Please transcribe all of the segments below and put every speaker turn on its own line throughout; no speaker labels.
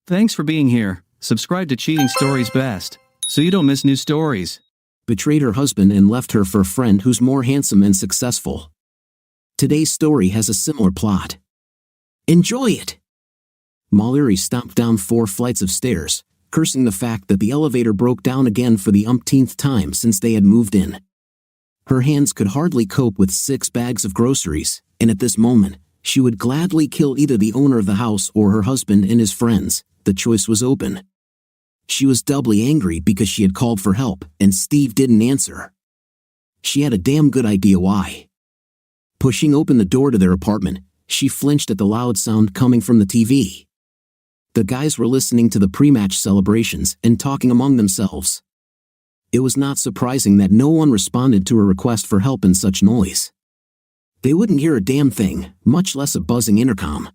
Thanks for being here. Subscribe to Cheating Stories Best, so you don't miss new stories.
Betrayed her husband and left her for a friend who's more handsome and successful. Today's story has a similar plot. Enjoy it! Mallory stomped down 4 flights of stairs, cursing the fact that the elevator broke down again for the umpteenth time since they had moved in. Her hands could hardly cope with 6 bags of groceries, and at this moment, she would gladly kill either the owner of the house or her husband and his friends. The choice was open. She was doubly angry because she had called for help, and Steve didn't answer. She had a damn good idea why. Pushing open the door to their apartment, she flinched at the loud sound coming from the TV. The guys were listening to the pre-match celebrations and talking among themselves. It was not surprising that no one responded to her request for help in such noise. They wouldn't hear a damn thing, much less a buzzing intercom.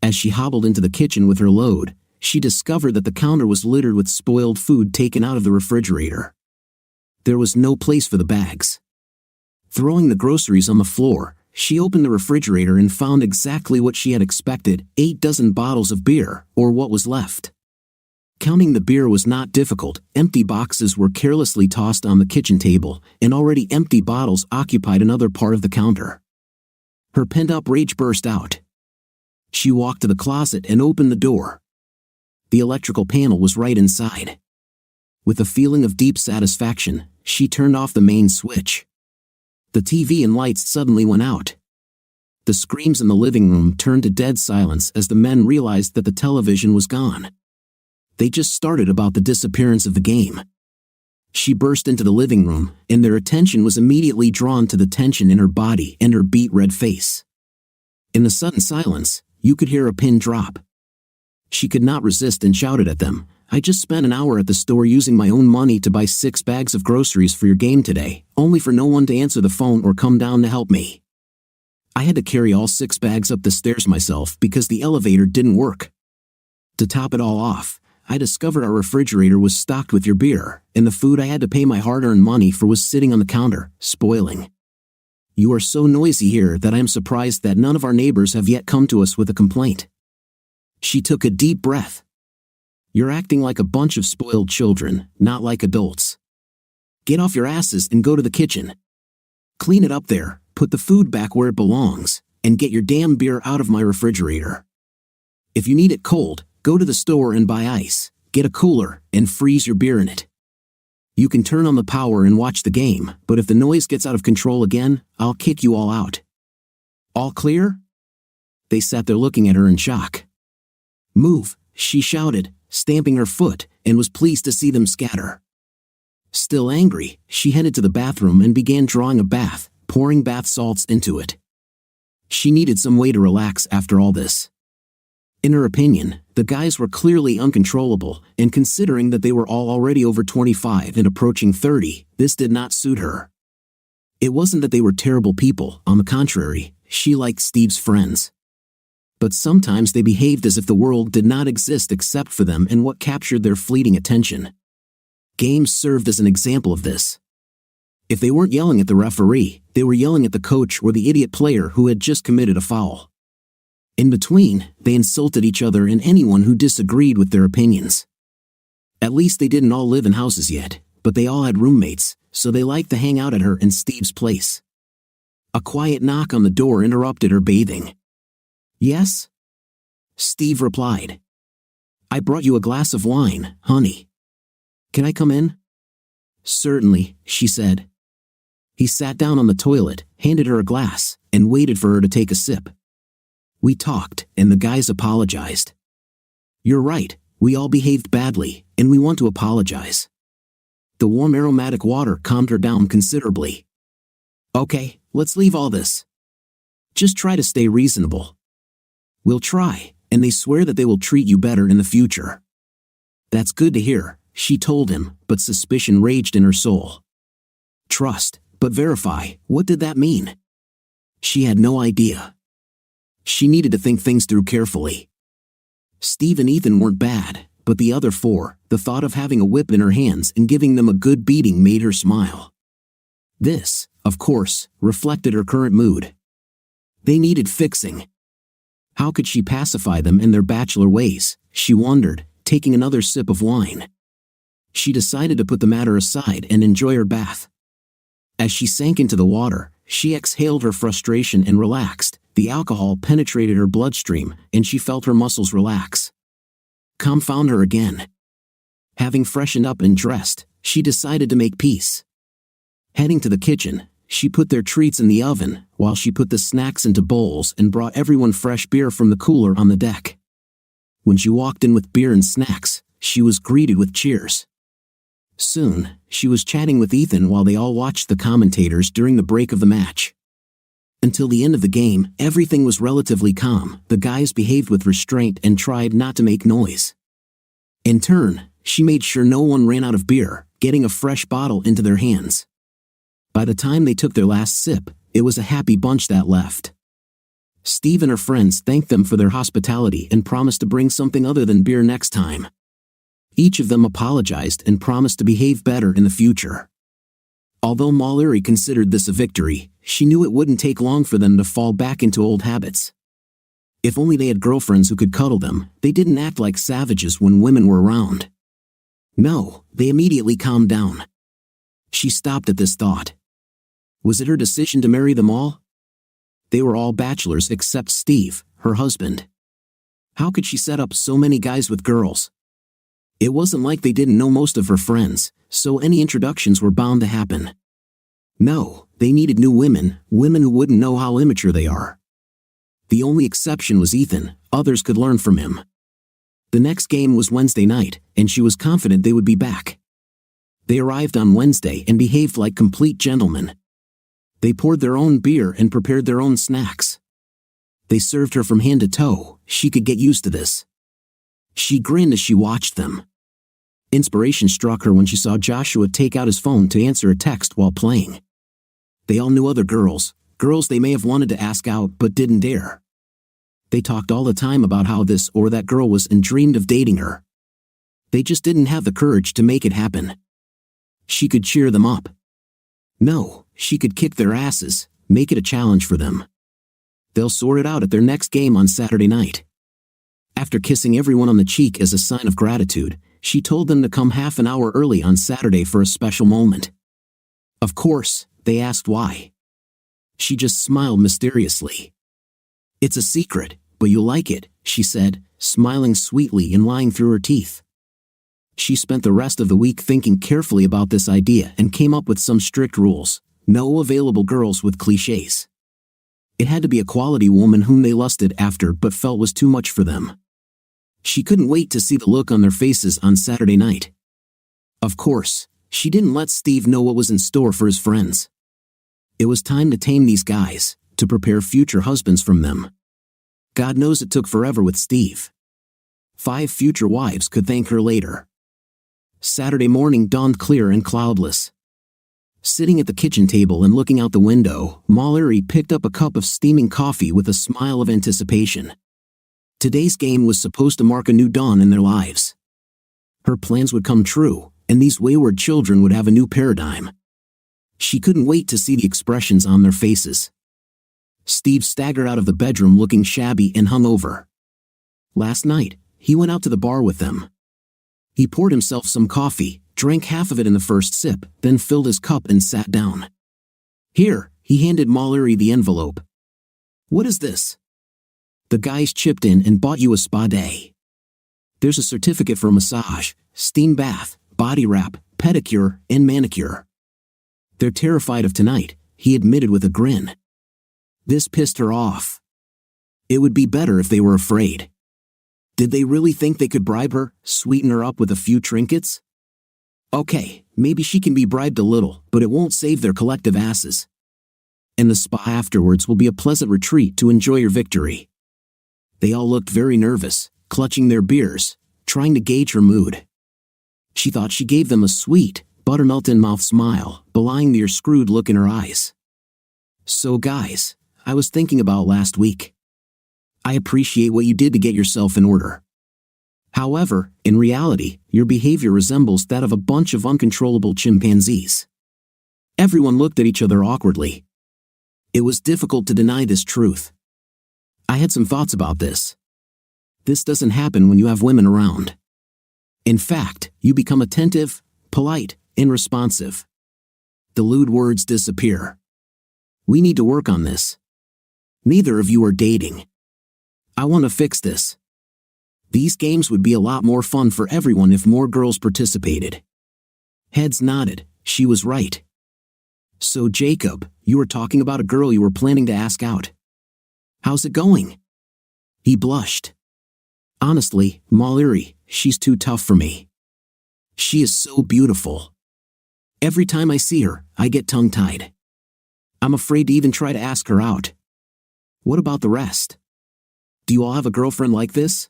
As she hobbled into the kitchen with her load, she discovered that the counter was littered with spoiled food taken out of the refrigerator. There was no place for the bags. Throwing the groceries on the floor, she opened the refrigerator and found exactly what she had expected: 8 dozen bottles of beer, or what was left. Counting the beer was not difficult. Empty boxes were carelessly tossed on the kitchen table, and already empty bottles occupied another part of the counter. Her pent-up rage burst out. She walked to the closet and opened the door. The electrical panel was right inside. With a feeling of deep satisfaction, she turned off the main switch. The TV and lights suddenly went out. The screams in the living room turned to dead silence as the men realized that the television was gone. They just started about the disappearance of the game. She burst into the living room, and their attention was immediately drawn to the tension in her body and her beet-red face. In the sudden silence, you could hear a pin drop. She could not resist and shouted at them, "I just spent an hour at the store using my own money to buy 6 bags of groceries for your game today, only for no one to answer the phone or come down to help me. I had to carry all 6 bags up the stairs myself because the elevator didn't work. To top it all off, I discovered our refrigerator was stocked with your beer, and the food I had to pay my hard-earned money for was sitting on the counter, spoiling. You are so noisy here that I am surprised that none of our neighbors have yet come to us with a complaint." She took a deep breath. "You're acting like a bunch of spoiled children, not like adults. Get off your asses and go to the kitchen. Clean it up there, put the food back where it belongs, and get your damn beer out of my refrigerator. If you need it cold, go to the store and buy ice, get a cooler, and freeze your beer in it. You can turn on the power and watch the game, but if the noise gets out of control again, I'll kick you all out. All clear?" They sat there looking at her in shock. "Move," she shouted, stamping her foot, and was pleased to see them scatter. Still angry, she headed to the bathroom and began drawing a bath, pouring bath salts into it. She needed some way to relax after all this. In her opinion, the guys were clearly uncontrollable, and considering that they were all already over 25 and approaching 30, this did not suit her. It wasn't that they were terrible people, on the contrary, she liked Steve's friends. But sometimes they behaved as if the world did not exist except for them and what captured their fleeting attention. Games served as an example of this. If they weren't yelling at the referee, they were yelling at the coach or the idiot player who had just committed a foul. In between, they insulted each other and anyone who disagreed with their opinions. At least they didn't all live in houses yet, but they all had roommates, so they liked to hang out at her and Steve's place. A quiet knock on the door interrupted her bathing. "Yes?" Steve replied. "I brought you a glass of wine, honey. Can I come in?" "Certainly," she said. He sat down on the toilet, handed her a glass, and waited for her to take a sip. We talked, and the guys apologized. "You're right, we all behaved badly, and we want to apologize." The warm aromatic water calmed her down considerably. "Okay, let's leave all this. Just try to stay reasonable." "We'll try, and they swear that they will treat you better in the future." "That's good to hear," she told him, but suspicion raged in her soul. Trust, but verify, what did that mean? She had no idea. She needed to think things through carefully. Steve and Ethan weren't bad, but the other 4, the thought of having a whip in her hands and giving them a good beating made her smile. This, of course, reflected her current mood. They needed fixing. How could she pacify them in their bachelor ways, she wondered, taking another sip of wine. She decided to put the matter aside and enjoy her bath. As she sank into the water, she exhaled her frustration and relaxed. The alcohol penetrated her bloodstream, and she felt her muscles relax. Calm found her again. Having freshened up and dressed, she decided to make peace. Heading to the kitchen, she put their treats in the oven, while she put the snacks into bowls and brought everyone fresh beer from the cooler on the deck. When she walked in with beer and snacks, she was greeted with cheers. Soon, she was chatting with Ethan while they all watched the commentators during the break of the match. Until the end of the game, everything was relatively calm. The guys behaved with restraint and tried not to make noise. In turn, she made sure no one ran out of beer, getting a fresh bottle into their hands. By the time they took their last sip, it was a happy bunch that left. Steve and her friends thanked them for their hospitality and promised to bring something other than beer next time. Each of them apologized and promised to behave better in the future. Although Mallory considered this a victory, she knew it wouldn't take long for them to fall back into old habits. If only they had girlfriends who could cuddle them, they didn't act like savages when women were around. No, they immediately calmed down. She stopped at this thought. Was it her decision to marry them all? They were all bachelors except Steve, her husband. How could she set up so many guys with girls? It wasn't like they didn't know most of her friends, so any introductions were bound to happen. No, they needed new women who wouldn't know how immature they are. The only exception was Ethan. Others could learn from him. The next game was Wednesday night, and she was confident they would be back. They arrived on Wednesday and behaved like complete gentlemen. They poured their own beer and prepared their own snacks. They served her from hand to toe. She could get used to this. She grinned as she watched them. Inspiration struck her when she saw Joshua take out his phone to answer a text while playing. They all knew other girls they may have wanted to ask out but didn't dare. They talked all the time about how this or that girl was and dreamed of dating her. They just didn't have the courage to make it happen. She could cheer them up. No, she could kick their asses, make it a challenge for them. They'll sort it out at their next game on Saturday night. After kissing everyone on the cheek as a sign of gratitude, she told them to come half an hour early on Saturday for a special moment. Of course, they asked why. She just smiled mysteriously. It's a secret, but you'll like it, she said, smiling sweetly and lying through her teeth. She spent the rest of the week thinking carefully about this idea and came up with some strict rules. No available girls with cliches. It had to be a quality woman whom they lusted after but felt was too much for them. She couldn't wait to see the look on their faces on Saturday night. Of course, she didn't let Steve know what was in store for his friends. It was time to tame these guys, to prepare future husbands from them. God knows it took forever with Steve. 5 future wives could thank her later. Saturday morning dawned clear and cloudless. Sitting at the kitchen table and looking out the window, Mallory picked up a cup of steaming coffee with a smile of anticipation. Today's game was supposed to mark a new dawn in their lives. Her plans would come true, and these wayward children would have a new paradigm. She couldn't wait to see the expressions on their faces. Steve staggered out of the bedroom looking shabby and hungover. Last night, he went out to the bar with them. He poured himself some coffee, drank half of it in the first sip, then filled his cup and sat down. Here, he handed Mallory the envelope. What is this? The guys chipped in and bought you a spa day. There's a certificate for a massage, steam bath, body wrap, pedicure, and manicure. They're terrified of tonight, he admitted with a grin. This pissed her off. It would be better if they were afraid. Did they really think they could bribe her, sweeten her up with a few trinkets? Okay, maybe she can be bribed a little, but it won't save their collective asses. And the spa afterwards will be a pleasant retreat to enjoy your victory. They all looked very nervous, clutching their beers, trying to gauge her mood. She thought she gave them a sweet, buttermelt-in-mouth smile, belying the screwed look in her eyes. So guys, I was thinking about last week. I appreciate what you did to get yourself in order. However, in reality, your behavior resembles that of a bunch of uncontrollable chimpanzees. Everyone looked at each other awkwardly. It was difficult to deny this truth. I had some thoughts about this. This doesn't happen when you have women around. In fact, you become attentive, polite, and responsive. The lewd words disappear. We need to work on this. Neither of you are dating. I want to fix this. These games would be a lot more fun for everyone if more girls participated. Heads nodded. She was right. So Jacob, you were talking about a girl you were planning to ask out. How's it going? He blushed. Honestly, Mallory, she's too tough for me. She is so beautiful. Every time I see her, I get tongue-tied. I'm afraid to even try to ask her out. What about the rest? Do you all have a girlfriend like this?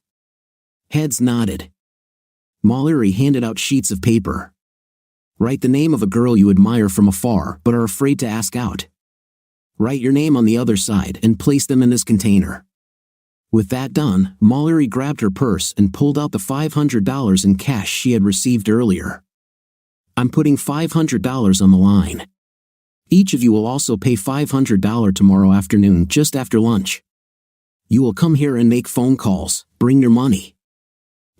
Heads nodded. Mallory handed out sheets of paper. Write the name of a girl you admire from afar but are afraid to ask out. Write your name on the other side and place them in this container. With that done, Mallory grabbed her purse and pulled out the $500 in cash she had received earlier. I'm putting $500 on the line. Each of you will also pay $500 tomorrow afternoon just after lunch. You will come here and make phone calls, bring your money.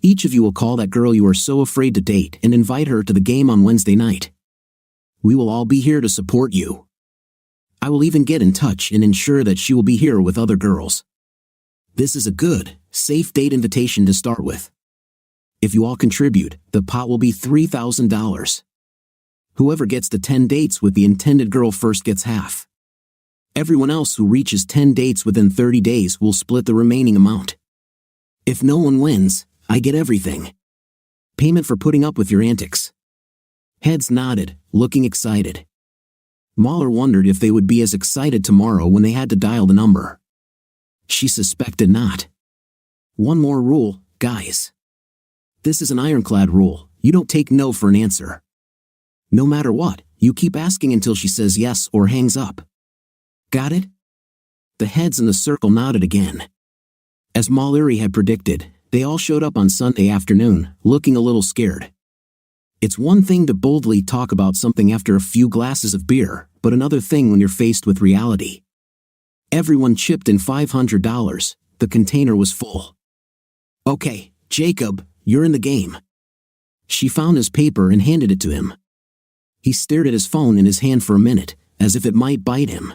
Each of you will call that girl you are so afraid to date and invite her to the game on Wednesday night. We will all be here to support you. I will even get in touch and ensure that she will be here with other girls. This is a good, safe date invitation to start with. If you all contribute, the pot will be $3,000. Whoever gets the 10 dates with the intended girl first gets half. Everyone else who reaches 10 dates within 30 days will split the remaining amount. If no one wins, I get everything. Payment for putting up with your antics. Heads nodded, looking excited. Mahler wondered if they would be as excited tomorrow when they had to dial the number. She suspected not. One more rule, guys. This is an ironclad rule. You don't take no for an answer. No matter what, you keep asking until she says yes or hangs up. Got it? The heads in the circle nodded again. As Mallory had predicted, they all showed up on Sunday afternoon, looking a little scared. It's one thing to boldly talk about something after a few glasses of beer, but another thing when you're faced with reality. Everyone chipped in $500. The container was full. Okay, Jacob, you're in the game. She found his paper and handed it to him. He stared at his phone in his hand for a minute, as if it might bite him.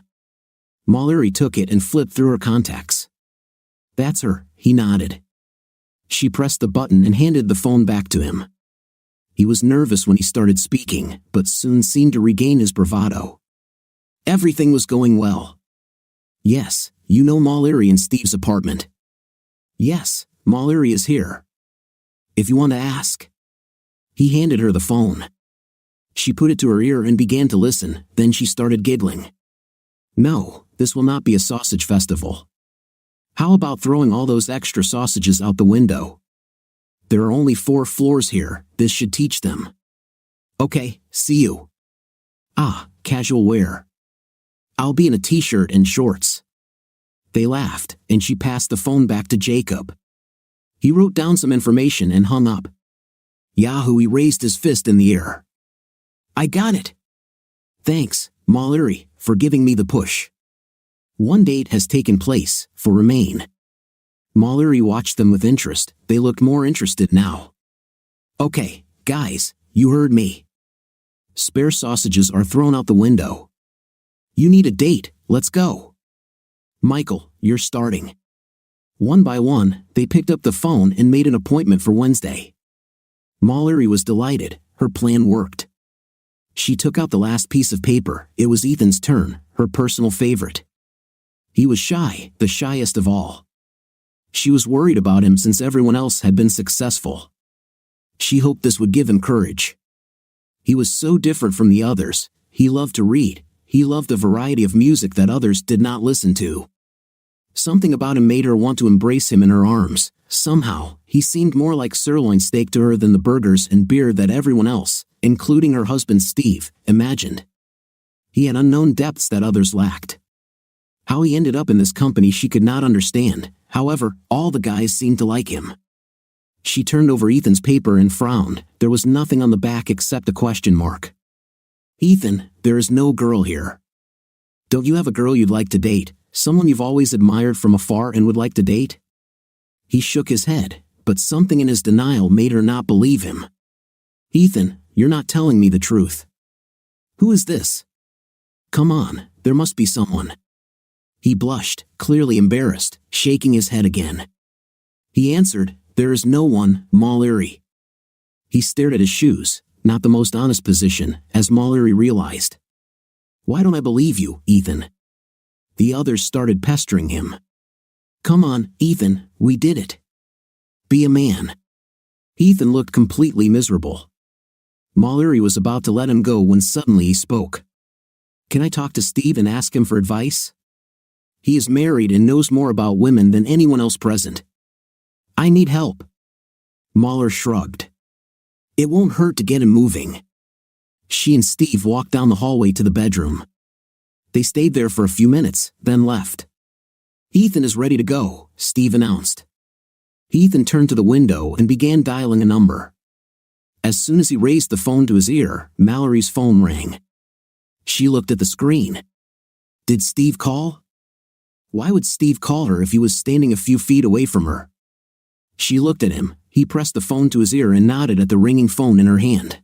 Mallory took it and flipped through her contacts. That's her, he nodded. She pressed the button and handed the phone back to him. He was nervous when he started speaking, but soon seemed to regain his bravado. Everything was going well. Yes, you know Mallory and Steve's apartment. Yes, Mallory is here. If you want to ask. He handed her the phone. She put it to her ear and began to listen, then she started giggling. No, this will not be a sausage festival. How about throwing all those extra sausages out the window? There are only 4 floors here, this should teach them. Okay, see you. Ah, casual wear. I'll be in a t-shirt and shorts. They laughed, and she passed the phone back to Jacob. He wrote down some information and hung up. Yahoo! He raised his fist in the air. I got it. Thanks, Mallory, for giving me the push. One date has taken place, for remain. Mallory watched them with interest. They looked more interested now. Okay, guys, you heard me. Spare sausages are thrown out the window. You need a date, let's go. Michael, you're starting. One by one, they picked up the phone and made an appointment for Wednesday. Mallory was delighted, her plan worked. She took out the last piece of paper. It was Ethan's turn, her personal favorite. He was shy, the shyest of all. She was worried about him since everyone else had been successful. She hoped this would give him courage. He was so different from the others. He loved to read. He loved the variety of music that others did not listen to. Something about him made her want to embrace him in her arms. Somehow, he seemed more like sirloin steak to her than the burgers and beer that everyone else, including her husband Steve, imagined. He had unknown depths that others lacked. How he ended up in this company she could not understand. However, all the guys seemed to like him. She turned over Ethan's paper and frowned. There was nothing on the back except a question mark. Ethan, there is no girl here. Don't you have a girl you'd like to date? Someone you've always admired from afar and would like to date? He shook his head, but something in his denial made her not believe him. "Ethan, you're not telling me the truth. Who is this? Come on, there must be someone." He blushed, clearly embarrassed, shaking his head again. He answered, "There is no one, Mallory." He stared at his shoes, not the most honest position, as Mallory realized. "Why don't I believe you, Ethan?" The others started pestering him. "Come on, Ethan, we did it. Be a man." Ethan looked completely miserable. Mallory was about to let him go when suddenly he spoke. "Can I talk to Steve and ask him for advice? He is married and knows more about women than anyone else present. I need help." Mahler shrugged. "It won't hurt to get him moving." She and Steve walked down the hallway to the bedroom. They stayed there for a few minutes, then left. "Ethan is ready to go," Steve announced. Ethan turned to the window and began dialing a number. As soon as he raised the phone to his ear, Mallory's phone rang. She looked at the screen. Did Steve call? Why would Steve call her if he was standing a few feet away from her? She looked at him. He pressed the phone to his ear and nodded at the ringing phone in her hand.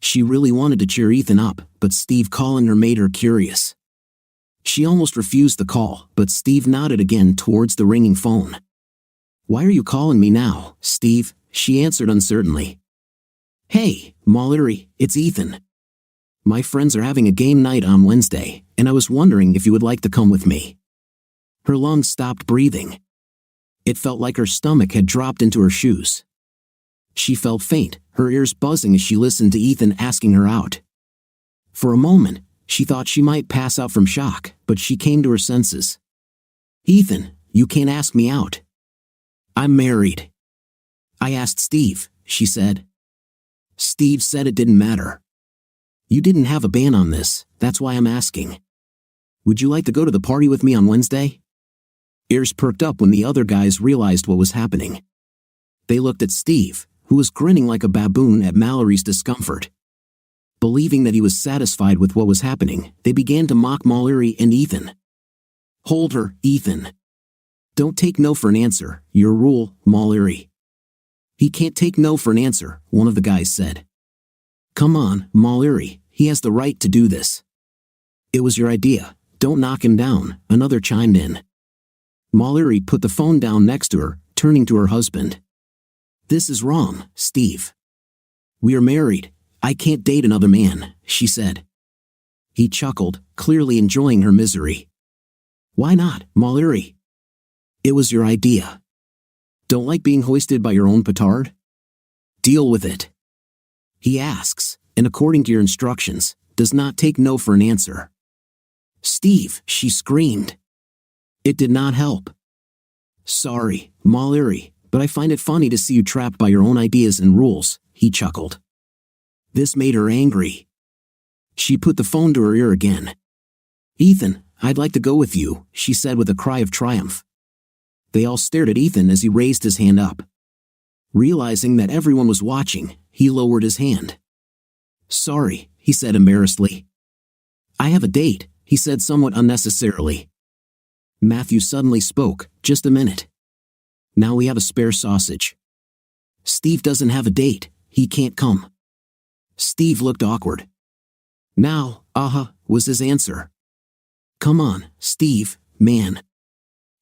She really wanted to cheer Ethan up, but Steve calling her made her curious. She almost refused the call, but Steve nodded again towards the ringing phone. "Why are you calling me now, Steve?" she answered uncertainly. "Hey, Mallory, it's Ethan. My friends are having a game night on Wednesday, and I was wondering if you would like to come with me." Her lungs stopped breathing. It felt like her stomach had dropped into her shoes. She felt faint, her ears buzzing as she listened to Ethan asking her out. For a moment, she thought she might pass out from shock, but she came to her senses. "Ethan, you can't ask me out. I'm married." "I asked Steve," she said. "Steve said it didn't matter. You didn't have a ban on this, that's why I'm asking. Would you like to go to the party with me on Wednesday?" Ears perked up when the other guys realized what was happening. They looked at Steve, who was grinning like a baboon at Mallory's discomfort. Believing that he was satisfied with what was happening, they began to mock Mallory and Ethan. "Hold her, Ethan. Don't take no for an answer, your rule, Mallory." "He can't take no for an answer," one of the guys said. "Come on, Mallory, he has the right to do this." "It was your idea, don't knock him down," another chimed in. Mallory put the phone down next to her, turning to her husband. "This is wrong, Steve. We are married. I can't date another man," she said. He chuckled, clearly enjoying her misery. "Why not, Mallory? It was your idea. Don't like being hoisted by your own petard? Deal with it. He asks, and according to your instructions, does not take no for an answer." "Steve," she screamed. It did not help. "Sorry, Mallory, but I find it funny to see you trapped by your own ideas and rules," he chuckled. This made her angry. She put the phone to her ear again. "Ethan, I'd like to go with you," she said with a cry of triumph. They all stared at Ethan as he raised his hand up. Realizing that everyone was watching, he lowered his hand. "Sorry," he said embarrassedly. "I have a date," he said somewhat unnecessarily. Matthew suddenly spoke, "Just a minute. Now we have a spare sausage. Steve doesn't have a date, he can't come." Steve looked awkward. "Now, was his answer. "Come on, Steve, man.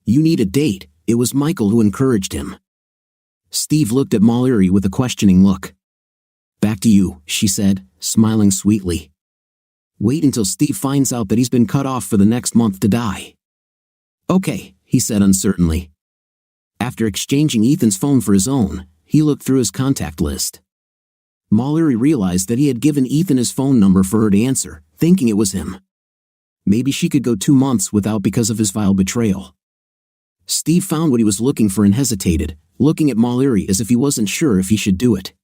You need a date," it was Michael who encouraged him. Steve looked at Mallory with a questioning look. "Back to you," she said, smiling sweetly. "Wait until Steve finds out that he's been cut off for the next month to die." "Okay," he said uncertainly. After exchanging Ethan's phone for his own, he looked through his contact list. Mallory realized that he had given Ethan his phone number for her to answer, thinking it was him. Maybe she could go 2 months without because of his vile betrayal. Steve found what he was looking for and hesitated, looking at Mallory as if he wasn't sure if he should do it.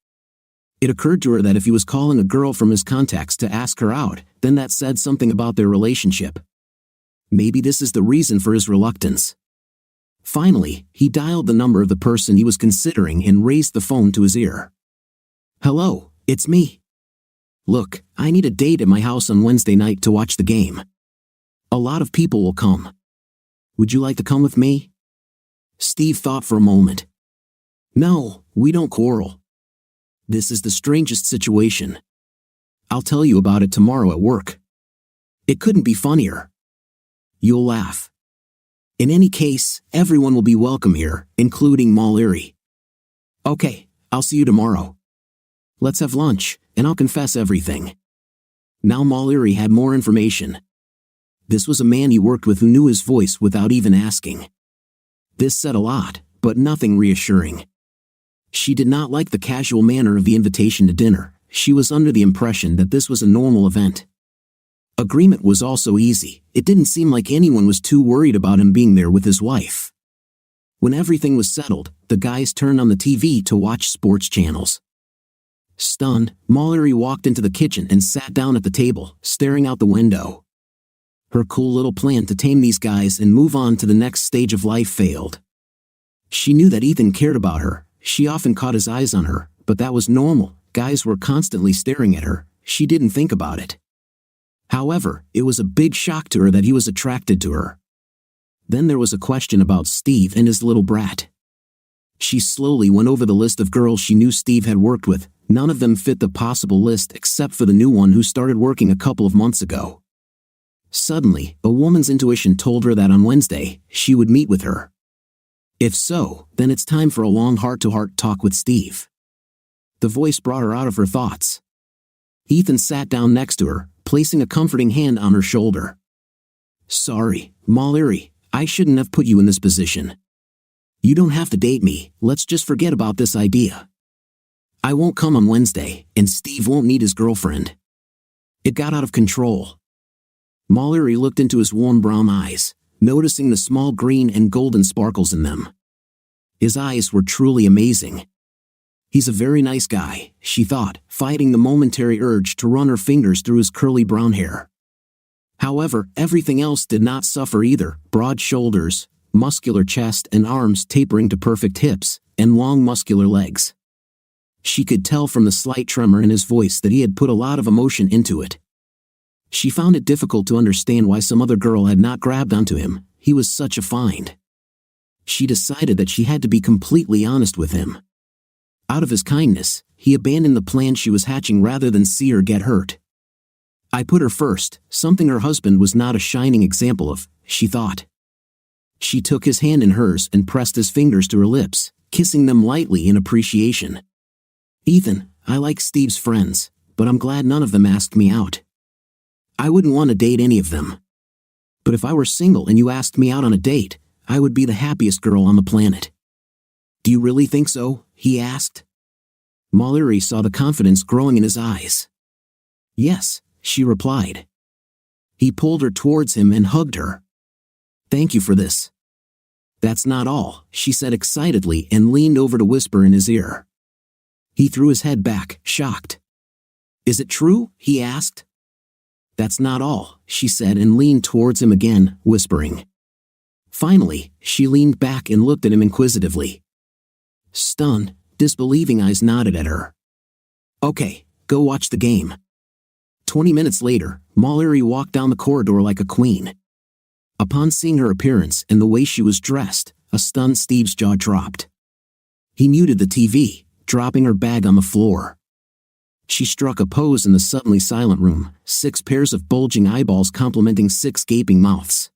It occurred to her that if he was calling a girl from his contacts to ask her out, then that said something about their relationship. Maybe this is the reason for his reluctance. Finally, he dialed the number of the person he was considering and raised the phone to his ear. "Hello, it's me. Look, I need a date at my house on Wednesday night to watch the game. A lot of people will come. Would you like to come with me?" Steve thought for a moment. No, we don't quarrel. This is the strangest situation. I'll tell you about it tomorrow at work. It couldn't be funnier. You'll laugh. In any case, everyone will be welcome here, including Mallory. Okay, I'll see you tomorrow. Let's have lunch, and I'll confess everything. Now Mallory had more information. This was a man he worked with who knew his voice without even asking. This said a lot, but nothing reassuring. She did not like the casual manner of the invitation to dinner. She was under the impression that this was a normal event. Agreement was also easy. It didn't seem like anyone was too worried about him being there with his wife. When everything was settled, the guys turned on the TV to watch sports channels. Stunned, Mallory walked into the kitchen and sat down at the table, staring out the window. Her cool little plan to tame these guys and move on to the next stage of life failed. She knew that Ethan cared about her. She often caught his eyes on her, but that was normal. Guys were constantly staring at her. She didn't think about it. However, it was a big shock to her that he was attracted to her. Then there was a question about Steve and his little brat. She slowly went over the list of girls she knew Steve had worked with. None of them fit the possible list except for the new one who started working a couple of months ago. Suddenly, a woman's intuition told her that on Wednesday, she would meet with her. If so, then it's time for a long heart-to-heart talk with Steve. The voice brought her out of her thoughts. Ethan sat down next to her, placing a comforting hand on her shoulder. Sorry, Mallory, I shouldn't have put you in this position. You don't have to date me, let's just forget about this idea. I won't come on Wednesday, and Steve won't need his girlfriend. It got out of control. Mallory looked into his warm brown eyes, noticing the small green and golden sparkles in them. His eyes were truly amazing. He's a very nice guy, she thought, fighting the momentary urge to run her fingers through his curly brown hair. However, everything else did not suffer either: broad shoulders, muscular chest and arms tapering to perfect hips, and long muscular legs. She could tell from the slight tremor in his voice that he had put a lot of emotion into it. She found it difficult to understand why some other girl had not grabbed onto him. He was such a find. She decided that she had to be completely honest with him. Out of his kindness, he abandoned the plan she was hatching rather than see her get hurt. I put her first, something her husband was not a shining example of, she thought. She took his hand in hers and pressed his fingers to her lips, kissing them lightly in appreciation. Ethan, I like Steve's friends, but I'm glad none of them asked me out. I wouldn't want to date any of them. But if I were single and you asked me out on a date, I would be the happiest girl on the planet. Do you really think so? He asked. Mallory saw the confidence growing in his eyes. Yes, she replied. He pulled her towards him and hugged her. Thank you for this. That's not all, she said excitedly and leaned over to whisper in his ear. He threw his head back, shocked. Is it true? He asked. That's not all, she said and leaned towards him again, whispering. Finally, she leaned back and looked at him inquisitively. Stunned, disbelieving eyes nodded at her. Okay, go watch the game. 20 minutes later, Mallory walked down the corridor like a queen. Upon seeing her appearance and the way she was dressed, a stunned Steve's jaw dropped. He muted the TV, dropping her bag on the floor. She struck a pose in the suddenly silent room, 6 pairs of bulging eyeballs complementing 6 gaping mouths.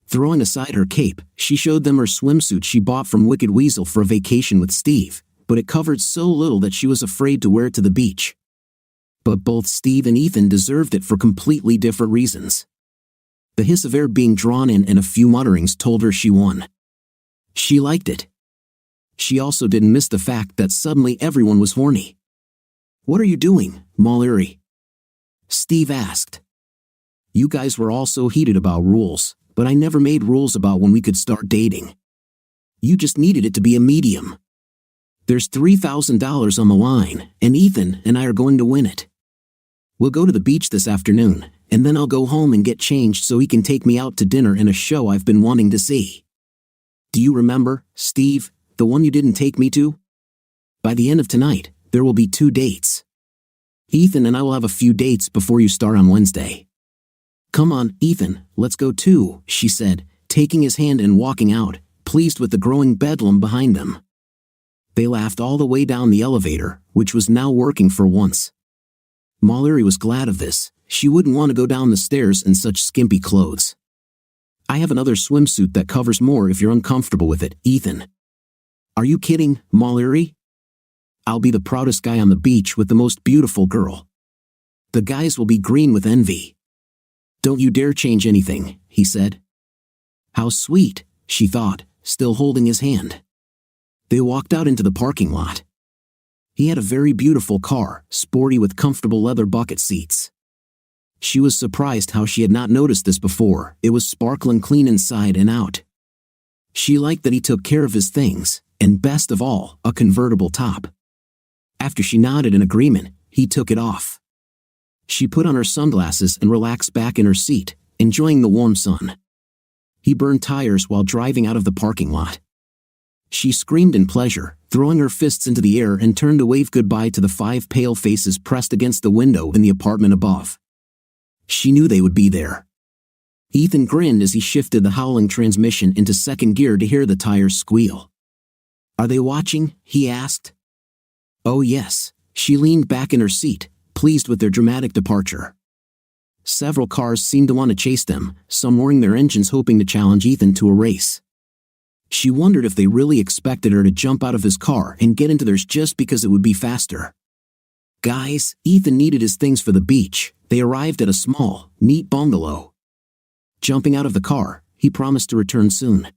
Throwing aside her cape, she showed them her swimsuit she bought from Wicked Weasel for a vacation with Steve, but it covered so little that she was afraid to wear it to the beach. But both Steve and Ethan deserved it for completely different reasons. The hiss of air being drawn in and a few mutterings told her she won. She liked it. She also didn't miss the fact that suddenly everyone was horny. What are you doing, Mallory? Steve asked. You guys were all so heated about rules, but I never made rules about when we could start dating. You just needed it to be a medium. There's $3,000 on the line, and Ethan and I are going to win it. We'll go to the beach this afternoon, and then I'll go home and get changed so he can take me out to dinner and a show I've been wanting to see. Do you remember, Steve, the one you didn't take me to? By the end of tonight, there will be 2 dates. Ethan and I will have a few dates before you start on Wednesday. Come on, Ethan, let's go too, she said, taking his hand and walking out, pleased with the growing bedlam behind them. They laughed all the way down the elevator, which was now working for once. Mallory was glad of this. She wouldn't want to go down the stairs in such skimpy clothes. "I have another swimsuit that covers more if you're uncomfortable with it, Ethan." "Are you kidding, Mallory? I'll be the proudest guy on the beach with the most beautiful girl. The guys will be green with envy." "Don't you dare change anything," he said. How sweet, she thought, still holding his hand. They walked out into the parking lot. He had a very beautiful car, sporty with comfortable leather bucket seats. She was surprised how she had not noticed this before. It was sparkling clean inside and out. She liked that he took care of his things, and best of all, a convertible top. After she nodded in agreement, he took it off. She put on her sunglasses and relaxed back in her seat, enjoying the warm sun. He burned tires while driving out of the parking lot. She screamed in pleasure, throwing her fists into the air, and turned to wave goodbye to the 5 pale faces pressed against the window in the apartment above. She knew they would be there. Ethan grinned as he shifted the howling transmission into second gear to hear the tires squeal. "Are they watching?" he asked. "Oh yes." She leaned back in her seat, pleased with their dramatic departure. Several cars seemed to want to chase them, some roaring their engines hoping to challenge Ethan to a race. She wondered if they really expected her to jump out of his car and get into theirs just because it would be faster. "Guys," Ethan needed his things for the beach. They arrived at a small, neat bungalow. Jumping out of the car, he promised to return soon.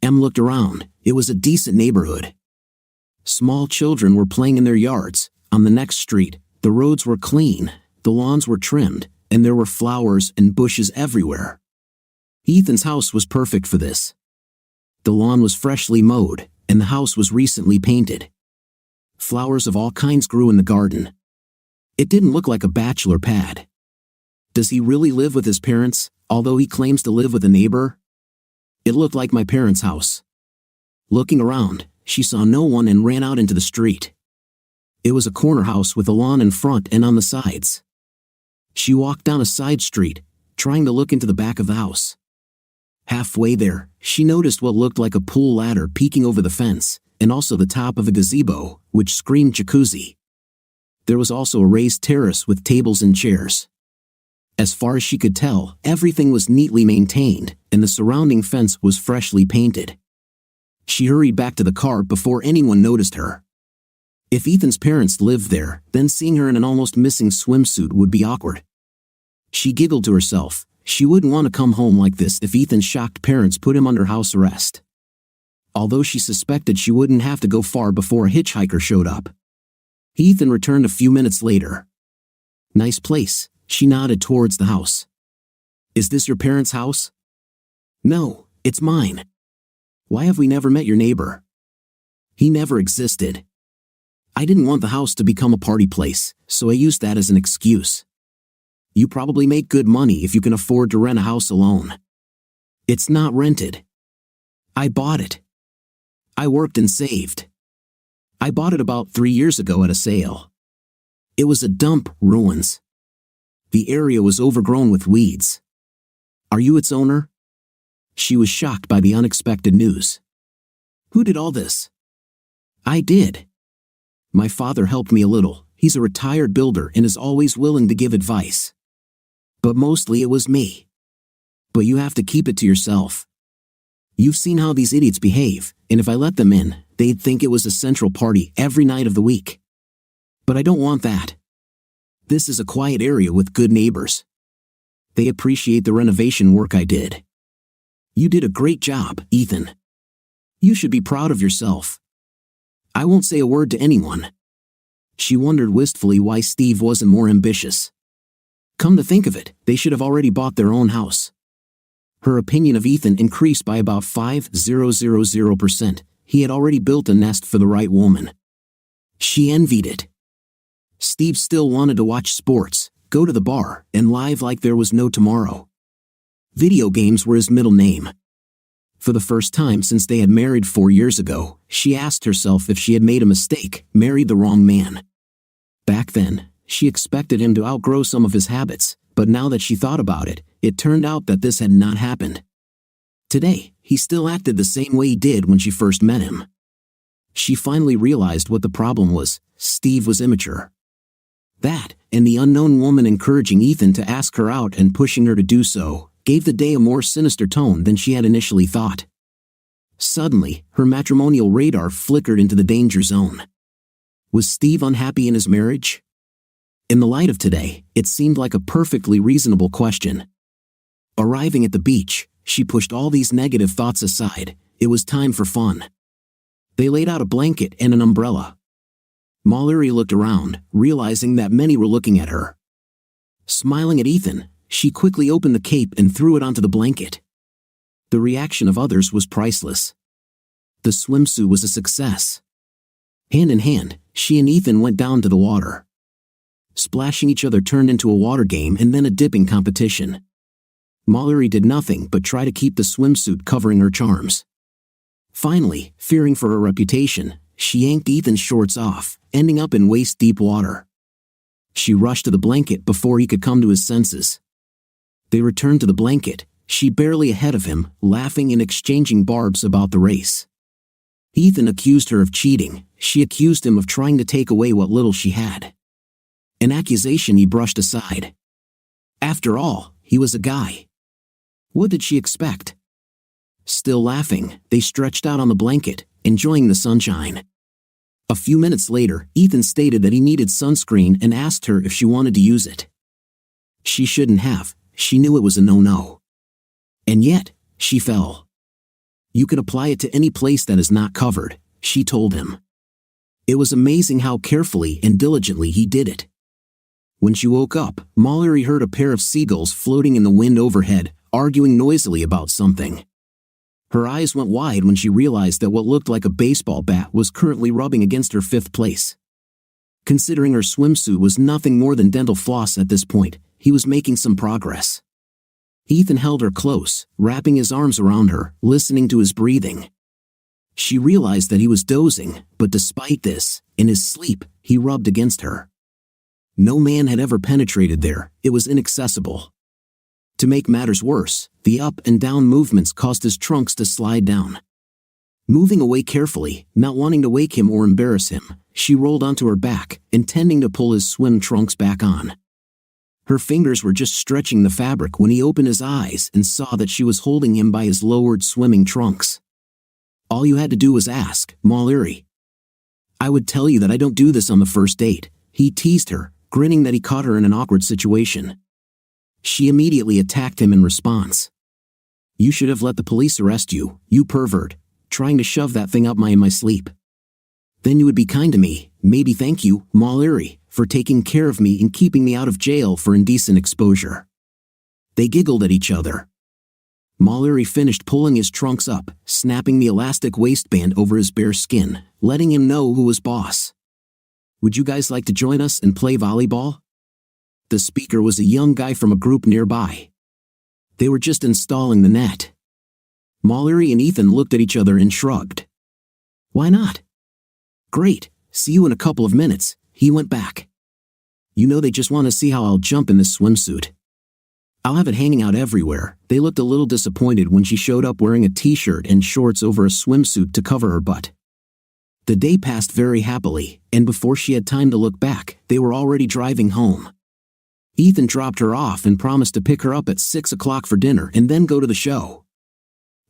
Em looked around. It was a decent neighborhood. Small children were playing in their yards. On the next street, the roads were clean, the lawns were trimmed, and there were flowers and bushes everywhere. Ethan's house was perfect for this. The lawn was freshly mowed, and the house was recently painted. Flowers of all kinds grew in the garden. It didn't look like a bachelor pad. Does he really live with his parents, although he claims to live with a neighbor? It looked like my parents' house. Looking around, she saw no one and ran out into the street. It was a corner house with a lawn in front and on the sides. She walked down a side street, trying to look into the back of the house. Halfway there, she noticed what looked like a pool ladder peeking over the fence, and also the top of a gazebo, which screamed jacuzzi. There was also a raised terrace with tables and chairs. As far as she could tell, everything was neatly maintained, and the surrounding fence was freshly painted. She hurried back to the car before anyone noticed her. If Ethan's parents lived there, then seeing her in an almost missing swimsuit would be awkward. She giggled to herself. She wouldn't want to come home like this if Ethan's shocked parents put him under house arrest. Although she suspected she wouldn't have to go far before a hitchhiker showed up. Ethan returned a few minutes later. "Nice place," she nodded towards the house. "Is this your parents' house?" "No, it's mine." "Why have we never met your neighbor?" "He never existed. I didn't want the house to become a party place, so I used that as an excuse. You probably make good money if you can afford to rent a house alone." "It's not rented. I bought it. I worked and saved. I bought it about 3 years ago at a sale. It was a dump, ruins. The area was overgrown with weeds." "Are you its owner?" She was shocked by the unexpected news. "Who did all this?" "I did. My father helped me a little. He's a retired builder and is always willing to give advice. But mostly it was me. But you have to keep it to yourself. You've seen how these idiots behave, and if I let them in, they'd think it was a central party every night of the week. But I don't want that. This is a quiet area with good neighbors. They appreciate the renovation work I did. You did a great job, Ethan. You should be proud of yourself. I won't say a word to anyone." She wondered wistfully why Steve wasn't more ambitious. Come to think of it, they should have already bought their own house. Her opinion of Ethan increased by about 5,000%. He had already built a nest for the right woman. She envied it. Steve still wanted to watch sports, go to the bar, and live like there was no tomorrow. Video games were his middle name. For the first time since they had married 4 years ago, she asked herself if she had made a mistake, married the wrong man. Back then, she expected him to outgrow some of his habits, but now that she thought about it, it turned out that this had not happened. Today, he still acted the same way he did when she first met him. She finally realized what the problem was. Steve was immature. That, and the unknown woman encouraging Ethan to ask her out and pushing her to do so, gave the day a more sinister tone than she had initially thought. Suddenly, her matrimonial radar flickered into the danger zone. Was Steve unhappy in his marriage? In the light of today, it seemed like a perfectly reasonable question. Arriving at the beach, she pushed all these negative thoughts aside. It was time for fun. They laid out a blanket and an umbrella. Mallory looked around, realizing that many were looking at her. Smiling at Ethan, she quickly opened the cape and threw it onto the blanket. The reaction of others was priceless. The swimsuit was a success. Hand in hand, she and Ethan went down to the water. Splashing each other turned into a water game and then a dipping competition. Mallory did nothing but try to keep the swimsuit covering her charms. Finally, fearing for her reputation, she yanked Ethan's shorts off, ending up in waist-deep water. She rushed to the blanket before he could come to his senses. They returned to the blanket, she barely ahead of him, laughing and exchanging barbs about the race. Ethan accused her of cheating. She accused him of trying to take away what little she had. An accusation he brushed aside. After all, he was a guy. What did she expect? Still laughing, they stretched out on the blanket, enjoying the sunshine. A few minutes later, Ethan stated that he needed sunscreen and asked her if she wanted to use it. She shouldn't have. She knew it was a no-no. And yet, she fell. You could apply it to any place that is not covered, she told him. It was amazing how carefully and diligently he did it. When she woke up, Mallory heard a pair of seagulls floating in the wind overhead, arguing noisily about something. Her eyes went wide when she realized that what looked like a baseball bat was currently rubbing against her fifth place. Considering her swimsuit was nothing more than dental floss at this point, he was making some progress. Ethan held her close, wrapping his arms around her, listening to his breathing. She realized that he was dozing, but despite this, in his sleep, he rubbed against her. No man had ever penetrated there. It was inaccessible. To make matters worse, the up and down movements caused his trunks to slide down. Moving away carefully, not wanting to wake him or embarrass him, she rolled onto her back, intending to pull his swim trunks back on. Her fingers were just stretching the fabric when he opened his eyes and saw that she was holding him by his lowered swimming trunks. All you had to do was ask, Mallory. I would tell you that I don't do this on the first date, he teased her, grinning that he caught her in an awkward situation. She immediately attacked him in response. You should have let the police arrest you, you pervert, trying to shove that thing up in my sleep. Then you would be kind to me, maybe thank you, Mallory, for taking care of me and keeping me out of jail for indecent exposure. They giggled at each other. Mallory finished pulling his trunks up, snapping the elastic waistband over his bare skin, letting him know who was boss. Would you guys like to join us and play volleyball? The speaker was a young guy from a group nearby. They were just installing the net. Mallory and Ethan looked at each other and shrugged. Why not? Great, see you in a couple of minutes, he went back. You know they just want to see how I'll jump in this swimsuit. I'll have it hanging out everywhere. They looked a little disappointed when she showed up wearing a t-shirt and shorts over a swimsuit to cover her butt. The day passed very happily, and before she had time to look back, they were already driving home. Ethan dropped her off and promised to pick her up at 6 o'clock for dinner and then go to the show.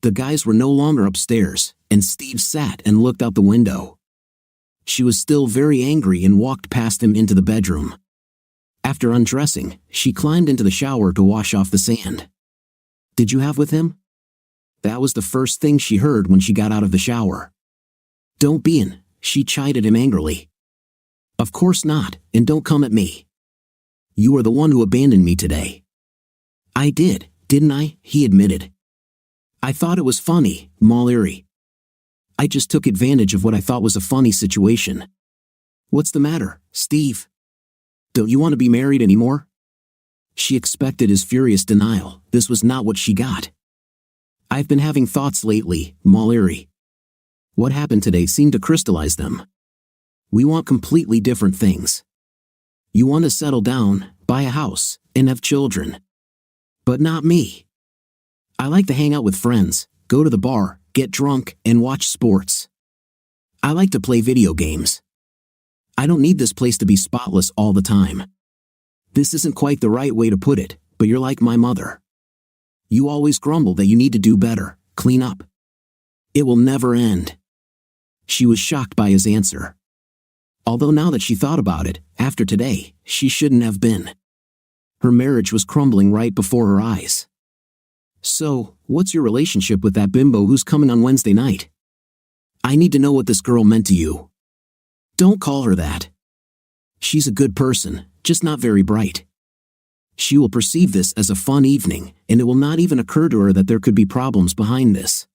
The guys were no longer upstairs, and Steve sat and looked out the window. She was still very angry and walked past him into the bedroom. After undressing, she climbed into the shower to wash off the sand. Did you have with him? That was the first thing she heard when she got out of the shower. Don't be in, she chided him angrily. Of course not, and don't come at me. You are the one who abandoned me today. I did, didn't I? He admitted. I thought it was funny, Mallory. I just took advantage of what I thought was a funny situation. What's the matter, Steve? Don't you want to be married anymore? She expected his furious denial. This was not what she got. I've been having thoughts lately, Mallory. What happened today seemed to crystallize them. We want completely different things. You want to settle down, buy a house, and have children. But not me. I like to hang out with friends, go to the bar, get drunk, and watch sports. I like to play video games. I don't need this place to be spotless all the time. This isn't quite the right way to put it, but you're like my mother. You always grumble that you need to do better, clean up. It will never end." She was shocked by his answer. Although now that she thought about it, after today, she shouldn't have been. Her marriage was crumbling right before her eyes. "So, what's your relationship with that bimbo who's coming on Wednesday night? I need to know what this girl meant to you." "Don't call her that. She's a good person, just not very bright. She will perceive this as a fun evening, and it will not even occur to her that there could be problems behind this.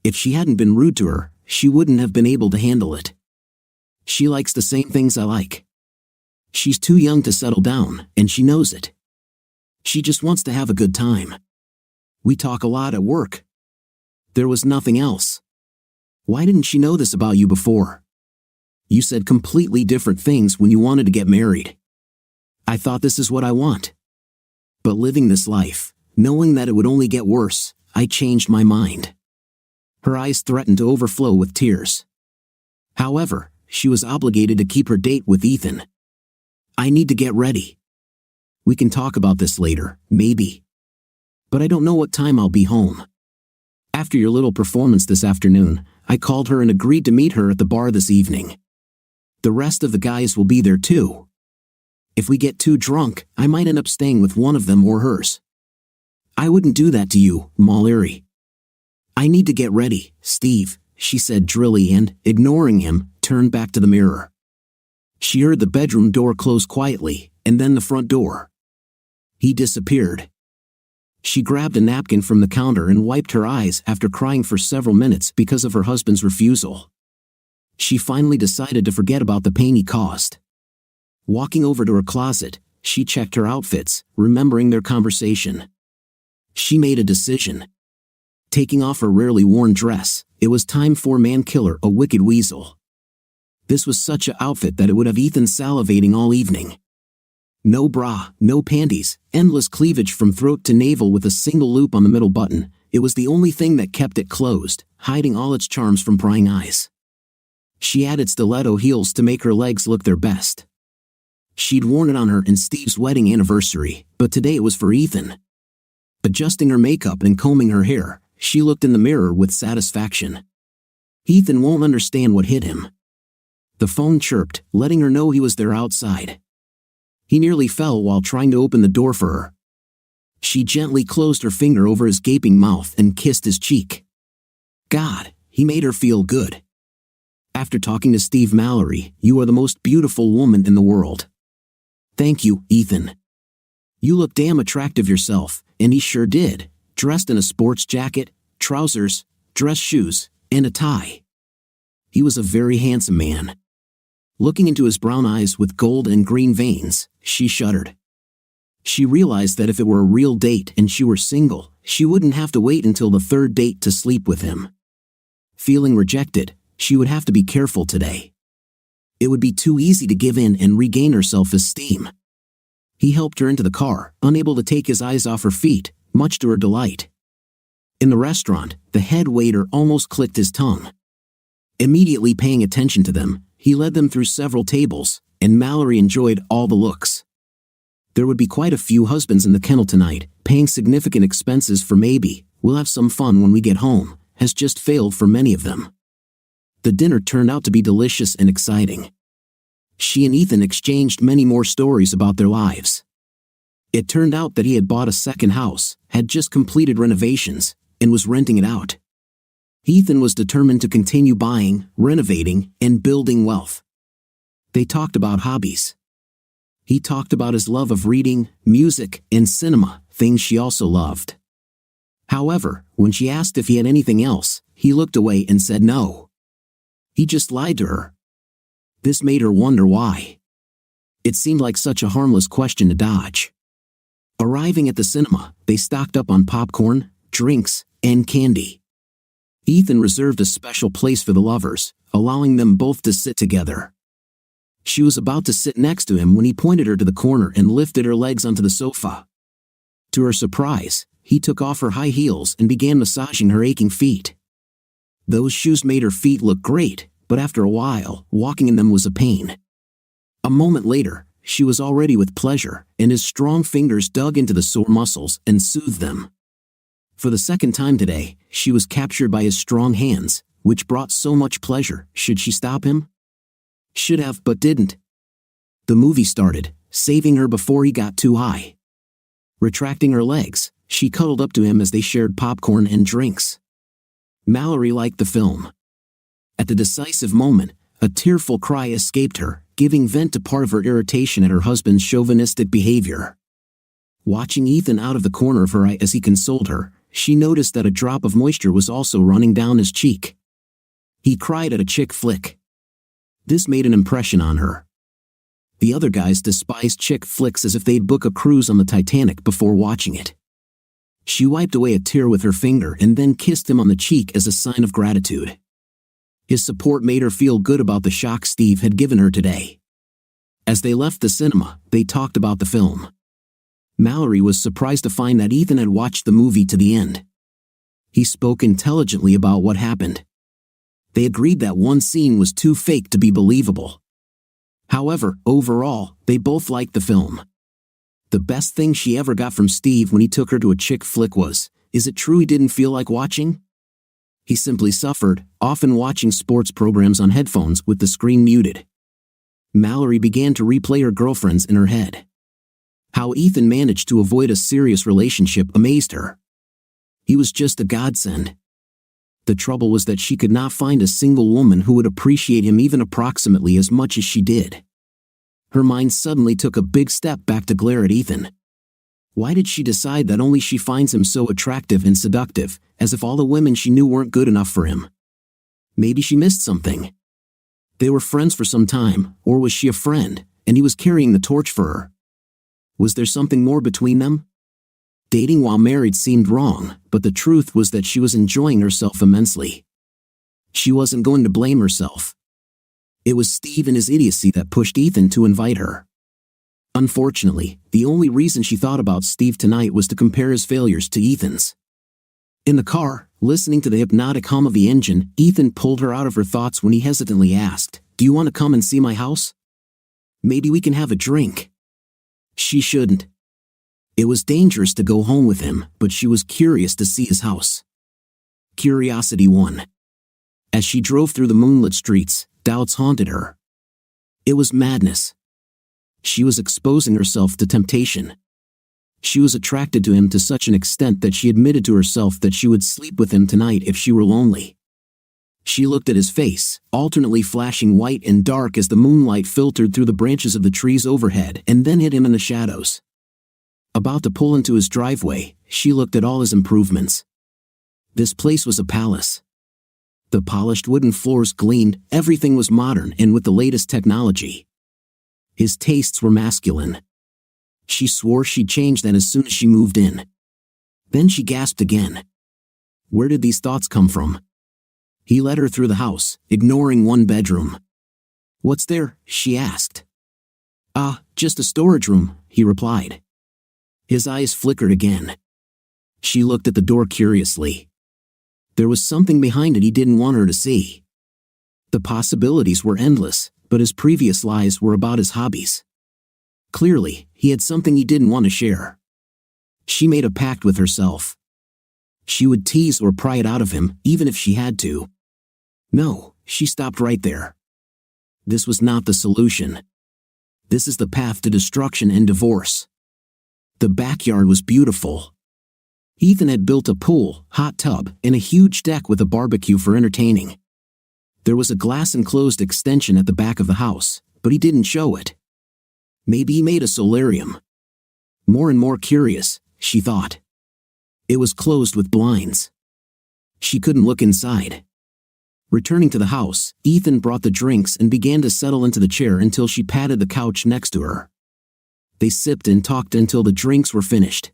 If she hadn't been rude to her, she wouldn't have been able to handle it. She likes the same things I like. She's too young to settle down, and she knows it. She just wants to have a good time. We talk a lot at work. There was nothing else. Why didn't she know this about you before? You said completely different things when you wanted to get married. I thought this is what I want. But living this life, knowing that it would only get worse, I changed my mind." Her eyes threatened to overflow with tears. However, she was obligated to keep her date with Ethan. "I need to get ready. We can talk about this later, maybe. But I don't know what time I'll be home. After your little performance this afternoon, I called her and agreed to meet her at the bar this evening. The rest of the guys will be there too. If we get too drunk, I might end up staying with one of them or hers. I wouldn't do that to you, Mallory. I need to get ready, Steve," she said drily and, ignoring him, turned back to the mirror. She heard the bedroom door close quietly, and then the front door. He disappeared. She grabbed a napkin from the counter and wiped her eyes after crying for several minutes because of her husband's refusal. She finally decided to forget about the pain he caused. Walking over to her closet, she checked her outfits, remembering their conversation. She made a decision. Taking off her rarely worn dress, it was time for Man Killer, a Wicked Weasel. This was such an outfit that it would have Ethan salivating all evening. No bra, no panties, endless cleavage from throat to navel with a single loop on the middle button. It was the only thing that kept it closed, hiding all its charms from prying eyes. She added stiletto heels to make her legs look their best. She'd worn it on her and Steve's wedding anniversary, but today it was for Ethan. Adjusting her makeup and combing her hair, she looked in the mirror with satisfaction. Ethan won't understand what hit him. The phone chirped, letting her know he was there outside. He nearly fell while trying to open the door for her. She gently closed her finger over his gaping mouth and kissed his cheek. God, he made her feel good. After talking to Steve Mallory, you are the most beautiful woman in the world. Thank you, Ethan. You look damn attractive yourself, and he sure did, dressed in a sports jacket, trousers, dress shoes, and a tie. He was a very handsome man. Looking into his brown eyes with gold and green veins, she shuddered. She realized that if it were a real date and she were single, she wouldn't have to wait until the third date to sleep with him. Feeling rejected, she would have to be careful today. It would be too easy to give in and regain her self-esteem. He helped her into the car, unable to take his eyes off her feet, much to her delight. In the restaurant, the head waiter almost clicked his tongue. Immediately paying attention to them, he led them through several tables, and Mallory enjoyed all the looks. There would be quite a few husbands in the kennel tonight, paying significant expenses for maybe, we'll have some fun when we get home, has just failed for many of them. The dinner turned out to be delicious and exciting. She and Ethan exchanged many more stories about their lives. It turned out that he had bought a second house, had just completed renovations, and was renting it out. Ethan was determined to continue buying, renovating, and building wealth. They talked about hobbies. He talked about his love of reading, music, and cinema, things she also loved. However, when she asked if he had anything else, he looked away and said no. He just lied to her. This made her wonder why. It seemed like such a harmless question to dodge. Arriving at the cinema, they stocked up on popcorn, drinks, and candy. Ethan reserved a special place for the lovers, allowing them both to sit together. She was about to sit next to him when he pointed her to the corner and lifted her legs onto the sofa. To her surprise, he took off her high heels and began massaging her aching feet. Those shoes made her feet look great, but after a while, walking in them was a pain. A moment later, she was already with pleasure, and his strong fingers dug into the sore muscles and soothed them. For the second time today, she was captured by his strong hands, which brought so much pleasure. Should she stop him? Should have, but didn't. The movie started, saving her before he got too high. Retracting her legs, she cuddled up to him as they shared popcorn and drinks. Mallory liked the film. At the decisive moment, a tearful cry escaped her, giving vent to part of her irritation at her husband's chauvinistic behavior. Watching Ethan out of the corner of her eye as he consoled her, she noticed that a drop of moisture was also running down his cheek. He cried at a chick flick. This made an impression on her. The other guys despised chick flicks as if they'd book a cruise on the Titanic before watching it. She wiped away a tear with her finger and then kissed him on the cheek as a sign of gratitude. His support made her feel good about the shock Steve had given her today. As they left the cinema, they talked about the film. Mallory was surprised to find that Ethan had watched the movie to the end. He spoke intelligently about what happened. They agreed that one scene was too fake to be believable. However, overall, they both liked the film. The best thing she ever got from Steve when he took her to a chick flick was, is it true he didn't feel like watching? He simply suffered, often watching sports programs on headphones with the screen muted. Mallory began to replay her girlfriends in her head. How Ethan managed to avoid a serious relationship amazed her. He was just a godsend. The trouble was that she could not find a single woman who would appreciate him even approximately as much as she did. Her mind suddenly took a big step back to glare at Ethan. Why did she decide that only she finds him so attractive and seductive, as if all the women she knew weren't good enough for him? Maybe she missed something. They were friends for some time, or was she a friend, and he was carrying the torch for her? Was there something more between them? Dating while married seemed wrong, but the truth was that she was enjoying herself immensely. She wasn't going to blame herself. It was Steve and his idiocy that pushed Ethan to invite her. Unfortunately, the only reason she thought about Steve tonight was to compare his failures to Ethan's. In the car, listening to the hypnotic hum of the engine, Ethan pulled her out of her thoughts when he hesitantly asked, "Do you want to come and see my house? Maybe we can have a drink." She shouldn't. It was dangerous to go home with him, but she was curious to see his house. Curiosity won. As she drove through the moonlit streets, doubts haunted her. It was madness. She was exposing herself to temptation. She was attracted to him to such an extent that she admitted to herself that she would sleep with him tonight if she were lonely. She looked at his face, alternately flashing white and dark as the moonlight filtered through the branches of the trees overhead and then hit him in the shadows. About to pull into his driveway, she looked at all his improvements. This place was a palace. The polished wooden floors gleamed, everything was modern and with the latest technology. His tastes were masculine. She swore she'd change that as soon as she moved in. Then she gasped again. Where did these thoughts come from? He led her through the house, ignoring one bedroom. "What's there?" she asked. "Ah, just a storage room," he replied. His eyes flickered again. She looked at the door curiously. There was something behind it he didn't want her to see. The possibilities were endless, but his previous lies were about his hobbies. Clearly, he had something he didn't want to share. She made a pact with herself. She would tease or pry it out of him, even if she had to. No, she stopped right there. This was not the solution. This is the path to destruction and divorce. The backyard was beautiful. Ethan had built a pool, hot tub, and a huge deck with a barbecue for entertaining. There was a glass-enclosed extension at the back of the house, but he didn't show it. Maybe he made a solarium. More and more curious, she thought. It was closed with blinds. She couldn't look inside. Returning to the house, Ethan brought the drinks and began to settle into the chair until she patted the couch next to her. They sipped and talked until the drinks were finished.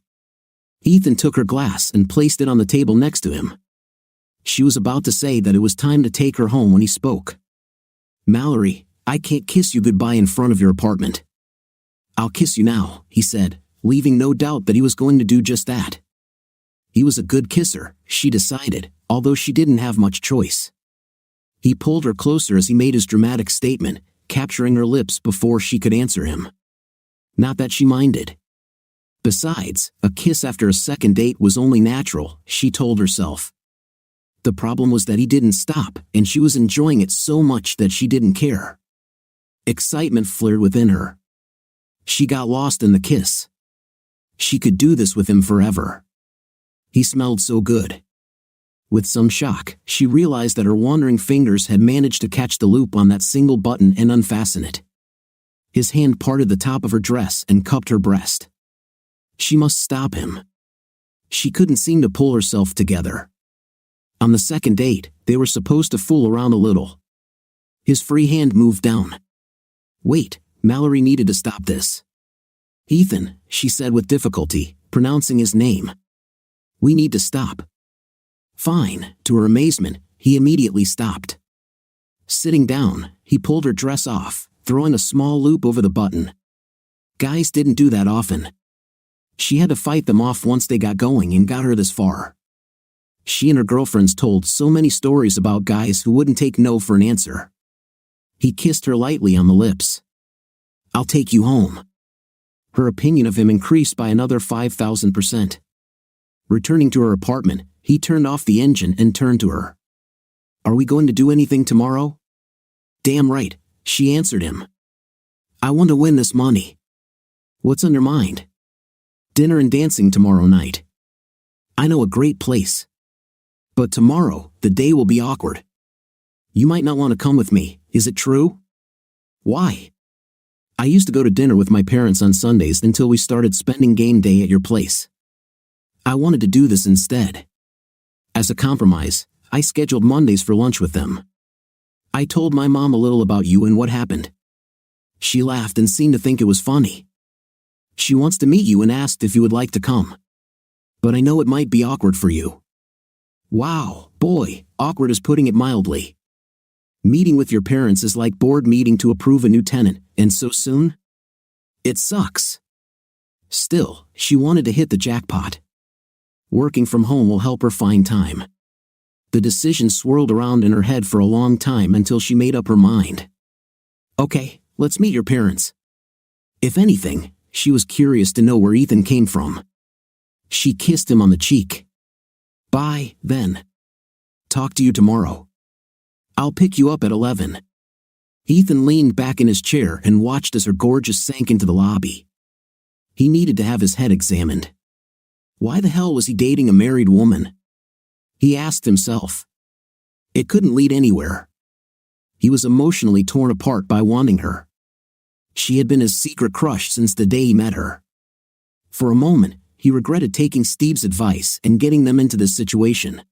Ethan took her glass and placed it on the table next to him. She was about to say that it was time to take her home when he spoke. "Mallory, I can't kiss you goodbye in front of your apartment." "I'll kiss you now," he said, leaving no doubt that he was going to do just that. He was a good kisser, she decided, although she didn't have much choice. He pulled her closer as he made his dramatic statement, capturing her lips before she could answer him. Not that she minded. Besides, a kiss after a second date was only natural, she told herself. The problem was that he didn't stop, and she was enjoying it so much that she didn't care. Excitement flared within her. She got lost in the kiss. She could do this with him forever. He smelled so good. With some shock, she realized that her wandering fingers had managed to catch the loop on that single button and unfasten it. His hand parted the top of her dress and cupped her breast. She must stop him. She couldn't seem to pull herself together. On the second date, they were supposed to fool around a little. His free hand moved down. Wait, Mallory needed to stop this. Ethan, she said with difficulty, pronouncing his name. We need to stop. Fine, to her amazement, he immediately stopped. Sitting down, he pulled her dress off, throwing a small loop over the button. Guys didn't do that often. She had to fight them off once they got going and got her this far. She and her girlfriends told so many stories about guys who wouldn't take no for an answer. He kissed her lightly on the lips. I'll take you home. Her opinion of him increased by another 5,000%. Returning to her apartment, he turned off the engine and turned to her. Are we going to do anything tomorrow? Damn right, she answered him. I want to win this money. What's on your mind? Dinner and dancing tomorrow night. I know a great place. But tomorrow, the day will be awkward. You might not want to come with me, is it true? Why? I used to go to dinner with my parents on Sundays until we started spending game day at your place. I wanted to do this instead. As a compromise, I scheduled Mondays for lunch with them. I told my mom a little about you and what happened. She laughed and seemed to think it was funny. She wants to meet you and asked if you would like to come. But I know it might be awkward for you. Wow, boy, awkward is putting it mildly. Meeting with your parents is like board meeting to approve a new tenant, and so soon? It sucks. Still, she wanted to hit the jackpot. Working from home will help her find time. The decision swirled around in her head for a long time until she made up her mind. Okay, let's meet your parents. If anything, she was curious to know where Ethan came from. She kissed him on the cheek. Bye, then. Talk to you tomorrow. I'll pick you up at 11. Ethan leaned back in his chair and watched as her gorgeous sank into the lobby. He needed to have his head examined. Why the hell was he dating a married woman? He asked himself. It couldn't lead anywhere. He was emotionally torn apart by wanting her. She had been his secret crush since the day he met her. For a moment, he regretted taking Steve's advice and getting them into this situation.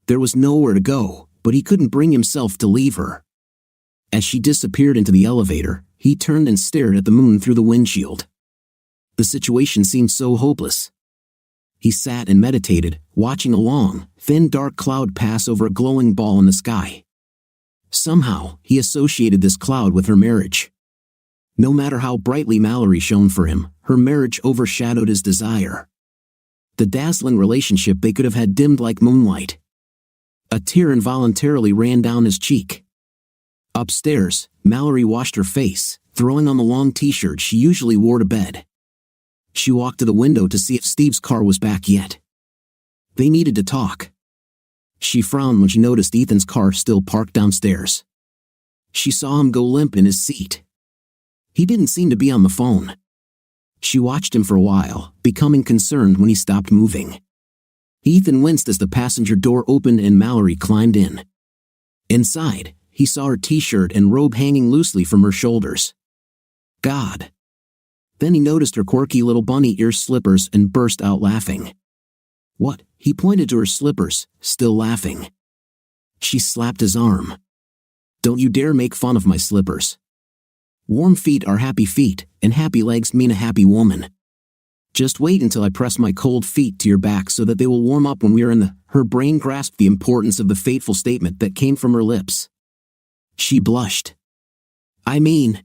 There was nowhere to go, but he couldn't bring himself to leave her. As she disappeared into the elevator, he turned and stared at the moon through the windshield. The situation seemed so hopeless. He sat and meditated, watching a long, thin dark cloud pass over a glowing ball in the sky. Somehow, he associated this cloud with her marriage. No matter how brightly Mallory shone for him, her marriage overshadowed his desire. The dazzling relationship they could have had dimmed like moonlight. A tear involuntarily ran down his cheek. Upstairs, Mallory washed her face, throwing on the long t-shirt she usually wore to bed. She walked to the window to see if Steve's car was back yet. They needed to talk. She frowned when she noticed Ethan's car still parked downstairs. She saw him go limp in his seat. He didn't seem to be on the phone. She watched him for a while, becoming concerned when he stopped moving. Ethan winced as the passenger door opened and Mallory climbed in. Inside, he saw her t-shirt and robe hanging loosely from her shoulders. God. Then he noticed her quirky little bunny ear slippers and burst out laughing. What? He pointed to her slippers, still laughing. She slapped his arm. Don't you dare make fun of my slippers. Warm feet are happy feet, and happy legs mean a happy woman. Just wait until I press my cold feet to your back so that they will warm up when we are in the... Her brain grasped the importance of the fateful statement that came from her lips. She blushed. I mean...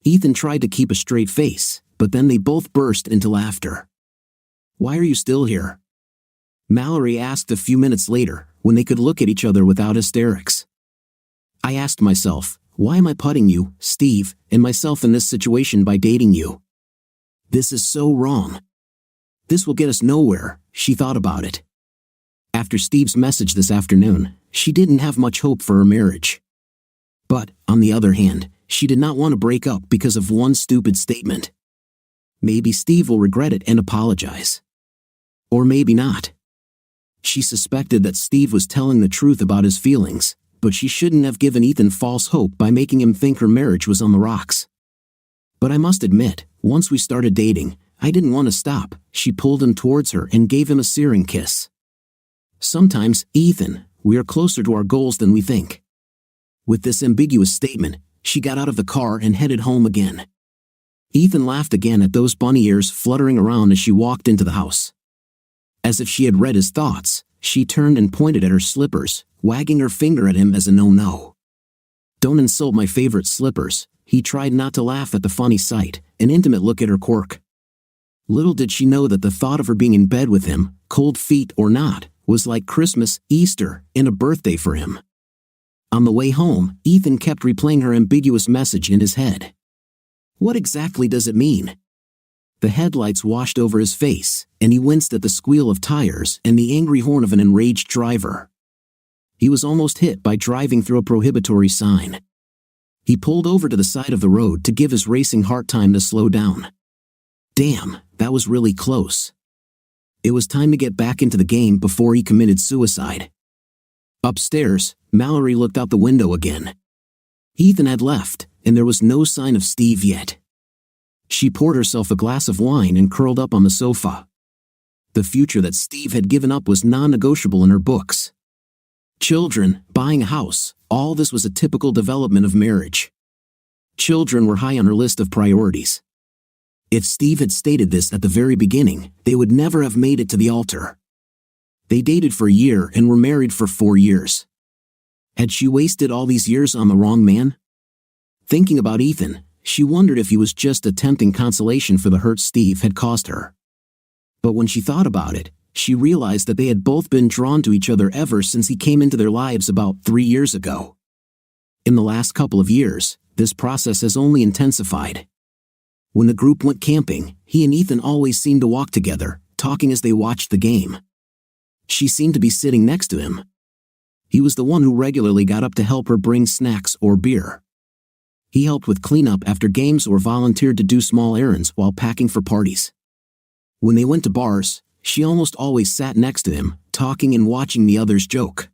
Ethan tried to keep a straight face, but then they both burst into laughter. Why are you still here? Mallory asked a few minutes later, when they could look at each other without hysterics. I asked myself, why am I putting you, Steve, and myself in this situation by dating you? This is so wrong. This will get us nowhere, she thought about it. After Steve's message this afternoon, she didn't have much hope for her marriage. But, on the other hand, she did not want to break up because of one stupid statement. Maybe Steve will regret it and apologize. Or maybe not. She suspected that Steve was telling the truth about his feelings, but she shouldn't have given Ethan false hope by making him think her marriage was on the rocks. But I must admit, once we started dating, I didn't want to stop. She pulled him towards her and gave him a searing kiss. Sometimes, Ethan, we are closer to our goals than we think. With this ambiguous statement, she got out of the car and headed home again. Ethan laughed again at those bunny ears fluttering around as she walked into the house. As if she had read his thoughts, she turned and pointed at her slippers, wagging her finger at him as a no-no. Don't insult my favorite slippers. He tried not to laugh at the funny sight, an intimate look at her quirk. Little did she know that the thought of her being in bed with him, cold feet or not, was like Christmas, Easter, and a birthday for him. On the way home, Ethan kept replaying her ambiguous message in his head. What exactly does it mean? The headlights washed over his face, and he winced at the squeal of tires and the angry horn of an enraged driver. He was almost hit by driving through a prohibitory sign. He pulled over to the side of the road to give his racing heart time to slow down. Damn, that was really close. It was time to get back into the game before he committed suicide. Upstairs, Mallory looked out the window again. Ethan had left, and there was no sign of Steve yet. She poured herself a glass of wine and curled up on the sofa. The future that Steve had given up was non-negotiable in her books. Children, buying a house, all this was a typical development of marriage. Children were high on her list of priorities. If Steve had stated this at the very beginning, they would never have made it to the altar. They dated for a year and were married for 4 years. Had she wasted all these years on the wrong man? Thinking about Ethan, she wondered if he was just attempting consolation for the hurt Steve had caused her. But when she thought about it, she realized that they had both been drawn to each other ever since he came into their lives about 3 years ago. In the last couple of years, this process has only intensified. When the group went camping, he and Ethan always seemed to walk together, talking as they watched the game. She seemed to be sitting next to him. He was the one who regularly got up to help her bring snacks or beer. He helped with cleanup after games or volunteered to do small errands while packing for parties. When they went to bars, she almost always sat next to him, talking and watching the others joke.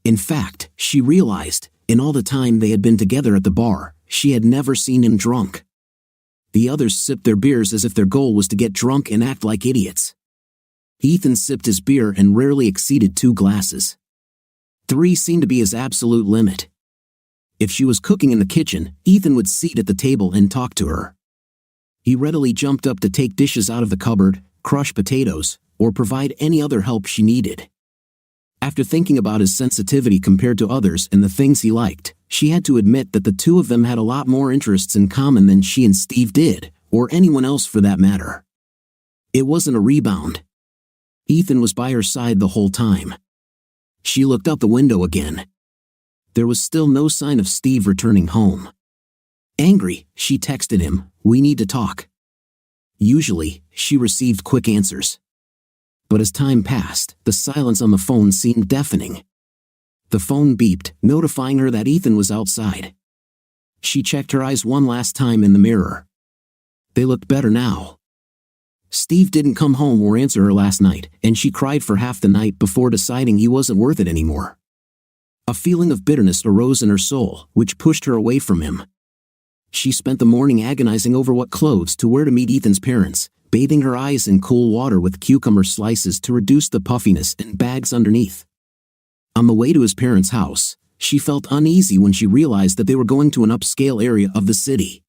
In fact, she realized, in all the time they had been together at the bar, she had never seen him drunk. The others sipped their beers as if their goal was to get drunk and act like idiots. Ethan sipped his beer and rarely exceeded 2 glasses. 3 seemed to be his absolute limit. If she was cooking in the kitchen, Ethan would sit at the table and talk to her. He readily jumped up to take dishes out of the cupboard, crush potatoes, or provide any other help she needed. After thinking about his sensitivity compared to others and the things he liked, she had to admit that the two of them had a lot more interests in common than she and Steve did, or anyone else for that matter. It wasn't a rebound. Ethan was by her side the whole time. She looked out the window again. There was still no sign of Steve returning home. Angry, she texted him, "We need to talk." Usually, she received quick answers. But as time passed, the silence on the phone seemed deafening. The phone beeped, notifying her that Ethan was outside. She checked her eyes one last time in the mirror. They looked better now. Steve didn't come home or answer her last night, and she cried for half the night before deciding he wasn't worth it anymore. A feeling of bitterness arose in her soul, which pushed her away from him. She spent the morning agonizing over what clothes to wear to meet Ethan's parents, bathing her eyes in cool water with cucumber slices to reduce the puffiness and bags underneath. On the way to his parents' house, she felt uneasy when she realized that they were going to an upscale area of the city.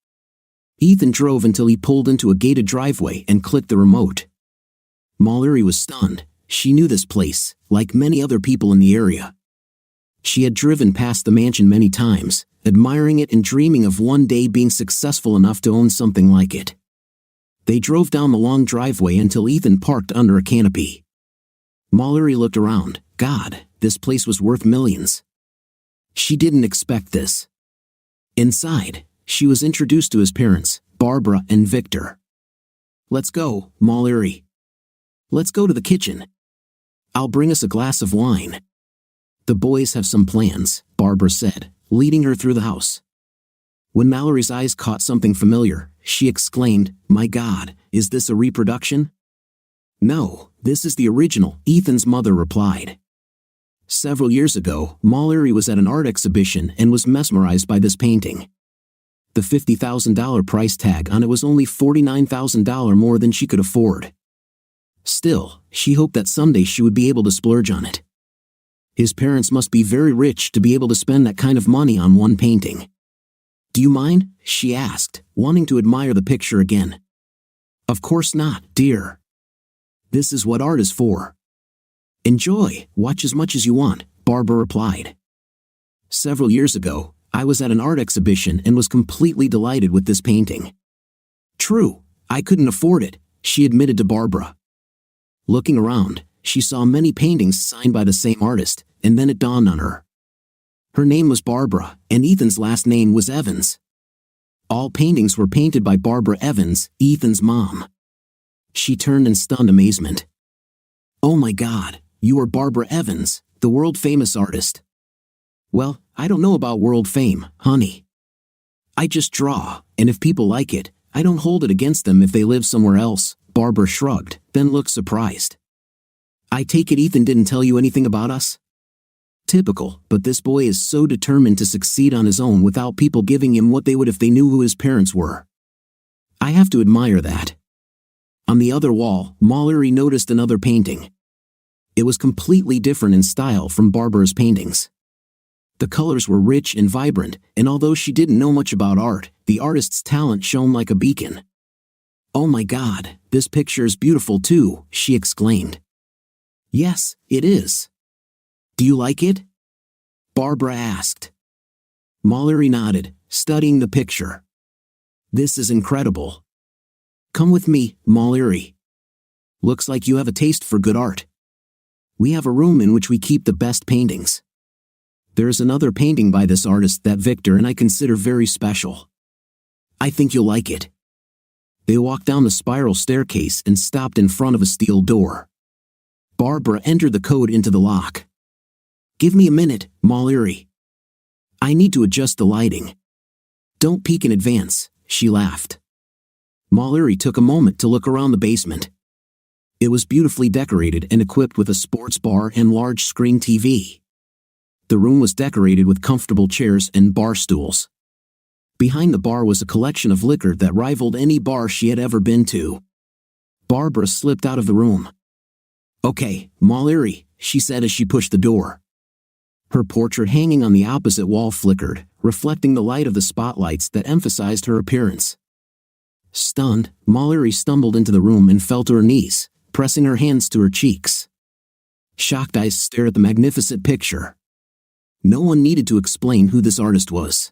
Ethan drove until he pulled into a gated driveway and clicked the remote. Mallory was stunned. She knew this place, like many other people in the area. She had driven past the mansion many times, admiring it and dreaming of one day being successful enough to own something like it. They drove down the long driveway until Ethan parked under a canopy. Mallory looked around. God, this place was worth millions. She didn't expect this. Inside, she was introduced to his parents, Barbara and Victor. "Let's go, Mallory. Let's go to the kitchen. I'll bring us a glass of wine." "The boys have some plans," Barbara said, leading her through the house. When Mallory's eyes caught something familiar, she exclaimed, "My God, is this a reproduction?" "No, this is the original," Ethan's mother replied. Several years ago, Mallory was at an art exhibition and was mesmerized by this painting. The $50,000 price tag on it was only $49,000 more than she could afford. Still, she hoped that someday she would be able to splurge on it. His parents must be very rich to be able to spend that kind of money on one painting. "Do you mind?" she asked, wanting to admire the picture again. "Of course not, dear. This is what art is for. Enjoy, watch as much as you want," Barbara replied. "Several years ago, I was at an art exhibition and was completely delighted with this painting." "True, I couldn't afford it," she admitted to Barbara. Looking around, she saw many paintings signed by the same artist, and then it dawned on her. Her name was Barbara, and Ethan's last name was Evans. All paintings were painted by Barbara Evans, Ethan's mom. She turned in stunned amazement. "Oh my God, you are Barbara Evans, the world-famous artist." "Well, I don't know about world fame, honey. I just draw, and if people like it, I don't hold it against them if they live somewhere else," Barbara shrugged, then looked surprised. "I take it Ethan didn't tell you anything about us?" "Typical, but this boy is so determined to succeed on his own without people giving him what they would if they knew who his parents were. I have to admire that." On the other wall, Mallory noticed another painting. It was completely different in style from Barbara's paintings. The colors were rich and vibrant, and although she didn't know much about art, the artist's talent shone like a beacon. "Oh my God, this picture is beautiful too," she exclaimed. "Yes, it is. Do you like it?" Barbara asked. Mallory nodded, studying the picture. "This is incredible. Come with me, Mallory. Looks like you have a taste for good art. We have a room in which we keep the best paintings. There is another painting by this artist that Victor and I consider very special. I think you'll like it." They walked down the spiral staircase and stopped in front of a steel door. Barbara entered the code into the lock. "Give me a minute, Mallory. I need to adjust the lighting." "Don't peek in advance," she laughed. Mallory took a moment to look around the basement. It was beautifully decorated and equipped with a sports bar and large screen TV. The room was decorated with comfortable chairs and bar stools. Behind the bar was a collection of liquor that rivaled any bar she had ever been to. Barbara slipped out of the room. "Okay, Mallory," she said as she pushed the door. Her portrait hanging on the opposite wall flickered, reflecting the light of the spotlights that emphasized her appearance. Stunned, Mallory stumbled into the room and fell to her knees, pressing her hands to her cheeks. Shocked eyes stared at the magnificent picture. No one needed to explain who this artist was.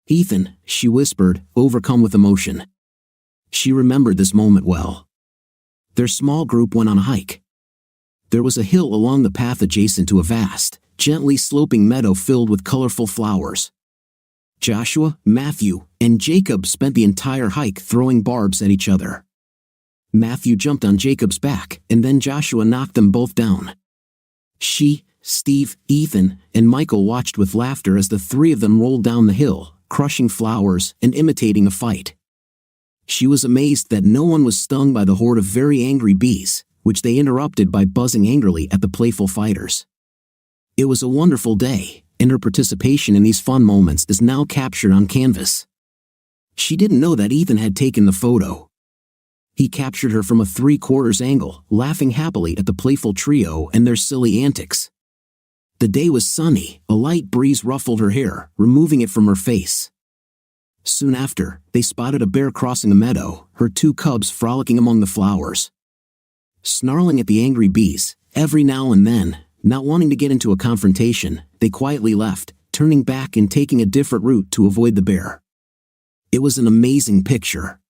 "Ethan," she whispered, overcome with emotion. She remembered this moment well. Their small group went on a hike. There was a hill along the path adjacent to a vast, gently sloping meadow filled with colorful flowers. Joshua, Matthew, and Jacob spent the entire hike throwing barbs at each other. Matthew jumped on Jacob's back, and then Joshua knocked them both down. She, Steve, Ethan, and Michael watched with laughter as the three of them rolled down the hill, crushing flowers and imitating a fight. She was amazed that no one was stung by the horde of very angry bees, which they interrupted by buzzing angrily at the playful fighters. It was a wonderful day, and her participation in these fun moments is now captured on canvas. She didn't know that Ethan had taken the photo. He captured her from a 3/4 angle, laughing happily at the playful trio and their silly antics. The day was sunny, a light breeze ruffled her hair, removing it from her face. Soon after, they spotted a bear crossing a meadow, her 2 cubs frolicking among the flowers. Snarling at the angry bees, every now and then, not wanting to get into a confrontation, they quietly left, turning back and taking a different route to avoid the bear. It was an amazing picture.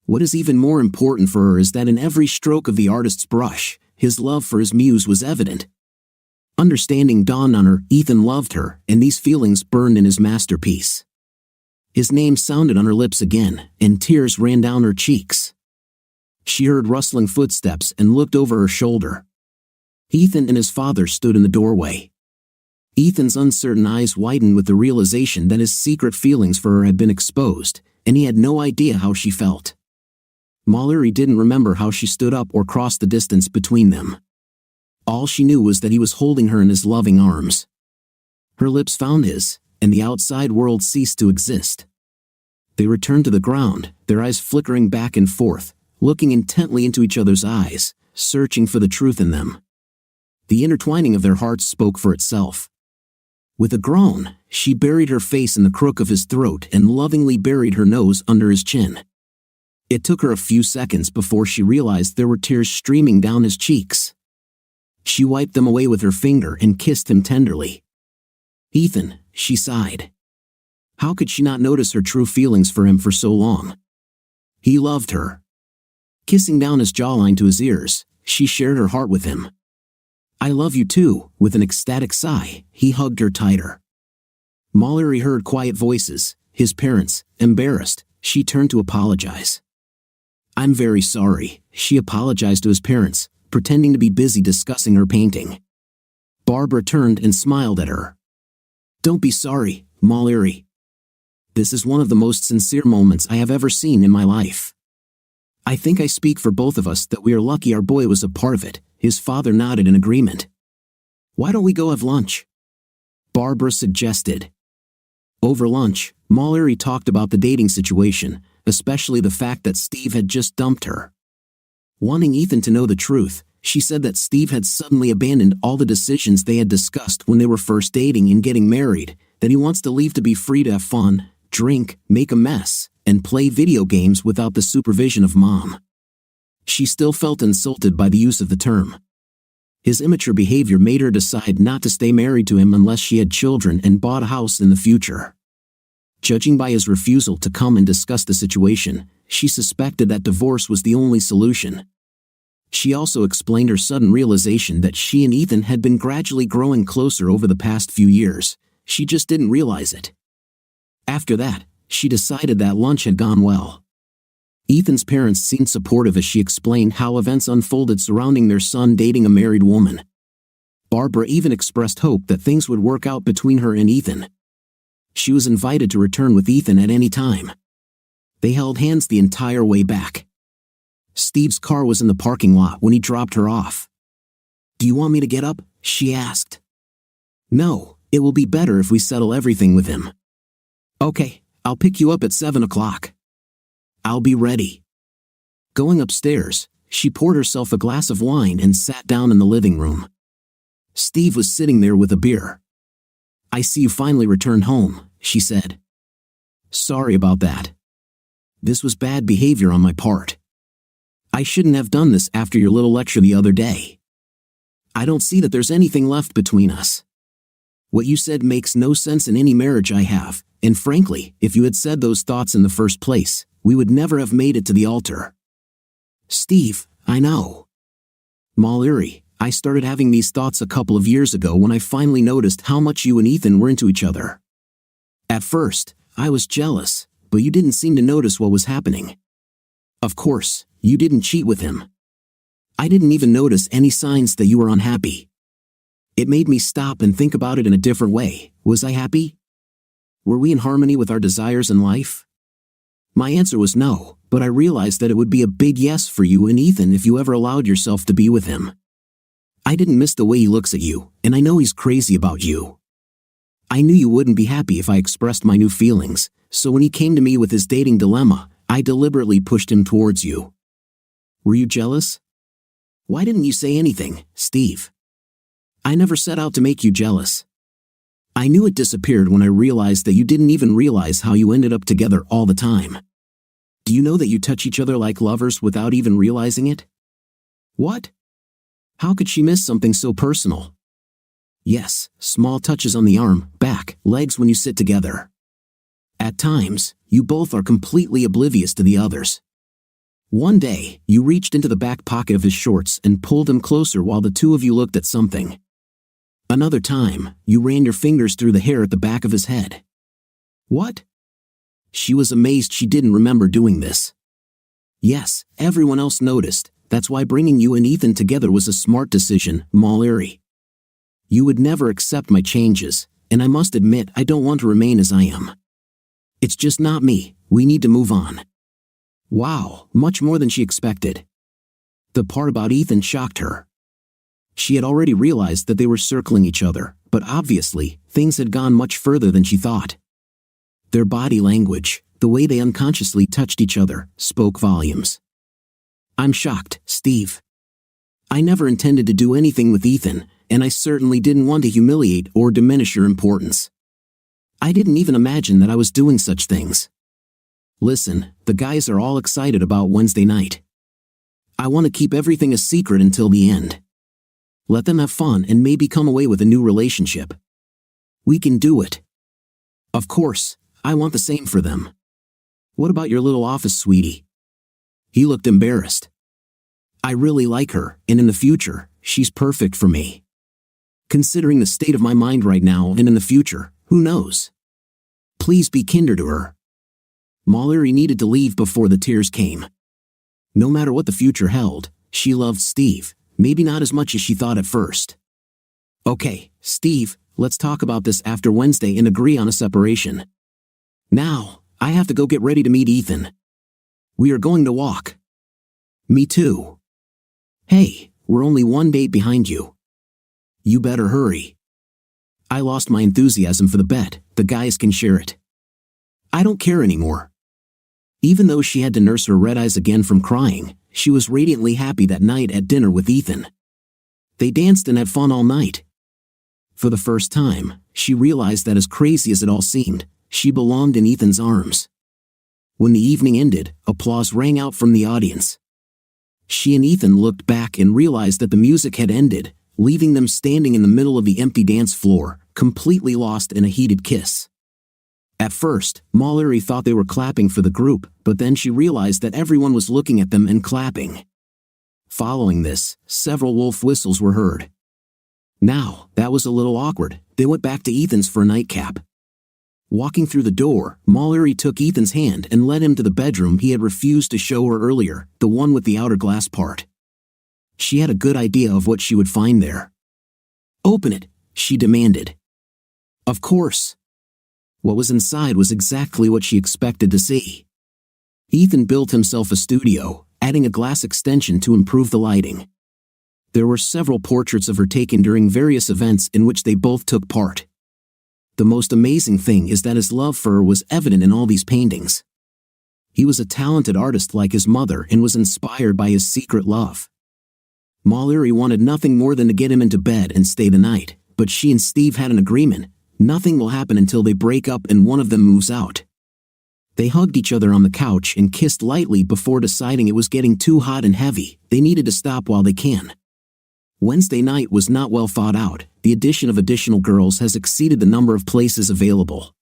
What is even more important for her is that in every stroke of the artist's brush, his love for his muse was evident. Understanding dawned on her. Ethan loved her, and these feelings burned in his masterpiece. His name sounded on her lips again, and tears ran down her cheeks. She heard rustling footsteps and looked over her shoulder. Ethan and his father stood in the doorway. Ethan's uncertain eyes widened with the realization that his secret feelings for her had been exposed, and he had no idea how she felt. Mallory didn't remember how she stood up or crossed the distance between them. All she knew was that he was holding her in his loving arms. Her lips found his, and the outside world ceased to exist. They returned to the ground, their eyes flickering back and forth, looking intently into each other's eyes, searching for the truth in them. The intertwining of their hearts spoke for itself. With a groan, she buried her face in the crook of his throat and lovingly buried her nose under his chin. It took her a few seconds before she realized there were tears streaming down his cheeks. She wiped them away with her finger and kissed him tenderly. "Ethan," she sighed. How could she not notice her true feelings for him for so long? He loved her. Kissing down his jawline to his ears, she shared her heart with him. "I love you too." With an ecstatic sigh, he hugged her tighter. Mallory heard quiet voices, his parents. Embarrassed, she turned to apologize. "I'm very sorry," she apologized to his parents, pretending to be busy discussing her painting. Barbara turned and smiled at her. "Don't be sorry, Mallory. This is one of the most sincere moments I have ever seen in my life. I think I speak for both of us that we are lucky our boy was a part of it." His father nodded in agreement. "Why don't we go have lunch?" Barbara suggested. Over lunch, Mallory talked about the dating situation, especially the fact that Steve had just dumped her. Wanting Ethan to know the truth, she said that Steve had suddenly abandoned all the decisions they had discussed when they were first dating and getting married, that he wants to leave to be free to have fun, drink, make a mess, and play video games without the supervision of mom. She still felt insulted by the use of the term. His immature behavior made her decide not to stay married to him unless she had children and bought a house in the future. Judging by his refusal to come and discuss the situation, she suspected that divorce was the only solution. She also explained her sudden realization that she and Ethan had been gradually growing closer over the past few years. She just didn't realize it. After that, she decided that lunch had gone well. Ethan's parents seemed supportive as she explained how events unfolded surrounding their son dating a married woman. Barbara even expressed hope that things would work out between her and Ethan. She was invited to return with Ethan at any time. They held hands the entire way back. Steve's car was in the parking lot when he dropped her off. "Do you want me to get up?" she asked. "No, it will be better if we settle everything with him." "Okay, I'll pick you up at 7 o'clock. I'll be ready." Going upstairs, she poured herself a glass of wine and sat down in the living room. Steve was sitting there with a beer. "I see you finally returned home," she said. "Sorry about that. This was bad behavior on my part. I shouldn't have done this after your little lecture the other day. I don't see that there's anything left between us. What you said makes no sense in any marriage I have, and frankly, if you had said those thoughts in the first place, we would never have made it to the altar." "Steve, I know. Mallory, I started having these thoughts a couple of years ago when I finally noticed how much you and Ethan were into each other. At first, I was jealous, but you didn't seem to notice what was happening. Of course, you didn't cheat with him. I didn't even notice any signs that you were unhappy. It made me stop and think about it in a different way. Was I happy? Were we in harmony with our desires in life? My answer was no, but I realized that it would be a big yes for you and Ethan if you ever allowed yourself to be with him. I didn't miss the way he looks at you, and I know he's crazy about you. I knew you wouldn't be happy if I expressed my new feelings, so when he came to me with his dating dilemma, I deliberately pushed him towards you. Were you jealous? Why didn't you say anything, Steve? I never set out to make you jealous. I knew it disappeared when I realized that you didn't even realize how you ended up together all the time. Do you know that you touch each other like lovers without even realizing it? What? How could she miss something so personal? Yes, small touches on the arm, back, legs when you sit together. At times, you both are completely oblivious to the others. One day, you reached into the back pocket of his shorts and pulled him closer while the two of you looked at something. Another time, you ran your fingers through the hair at the back of his head. What? She was amazed she didn't remember doing this. Yes, everyone else noticed. That's why bringing you and Ethan together was a smart decision, Mallory. You would never accept my changes, and I must admit I don't want to remain as I am. It's just not me. We need to move on. Wow, much more than she expected. The part about Ethan shocked her. She had already realized that they were circling each other, but obviously, things had gone much further than she thought. Their body language, the way they unconsciously touched each other, spoke volumes. I'm shocked, Steve. I never intended to do anything with Ethan, and I certainly didn't want to humiliate or diminish your importance. I didn't even imagine that I was doing such things. Listen, the guys are all excited about Wednesday night. I want to keep everything a secret until the end. Let them have fun and maybe come away with a new relationship. We can do it. Of course, I want the same for them. What about your little office sweetie? He looked embarrassed. I really like her, and in the future, she's perfect for me. Considering the state of my mind right now and in the future, who knows? Please be kinder to her. Mallory needed to leave before the tears came. No matter what the future held, she loved Steve, maybe not as much as she thought at first. Okay, Steve, let's talk about this after Wednesday and agree on a separation. Now, I have to go get ready to meet Ethan. We are going to walk. Me too. Hey, we're only one date behind you. You better hurry. I lost my enthusiasm for the bet, the guys can share it. I don't care anymore. Even though she had to nurse her red eyes again from crying, she was radiantly happy that night at dinner with Ethan. They danced and had fun all night. For the first time, she realized that as crazy as it all seemed, she belonged in Ethan's arms. When the evening ended, applause rang out from the audience. She and Ethan looked back and realized that the music had ended, leaving them standing in the middle of the empty dance floor, completely lost in a heated kiss. At first, Mallory thought they were clapping for the group, but then she realized that everyone was looking at them and clapping. Following this, several wolf whistles were heard. Now, that was a little awkward. They went back to Ethan's for a nightcap. Walking through the door, Mallory took Ethan's hand and led him to the bedroom he had refused to show her earlier, the one with the outer glass part. She had a good idea of what she would find there. Open it, she demanded. Of course. What was inside was exactly what she expected to see. Ethan built himself a studio, adding a glass extension to improve the lighting. There were several portraits of her taken during various events in which they both took part. The most amazing thing is that his love for her was evident in all these paintings. He was a talented artist like his mother and was inspired by his secret love. Mallory wanted nothing more than to get him into bed and stay the night, but she and Steve had an agreement. Nothing will happen until they break up and one of them moves out. They hugged each other on the couch and kissed lightly before deciding it was getting too hot and heavy. They needed to stop while they can. Wednesday night was not well thought out. The addition of additional girls has exceeded the number of places available.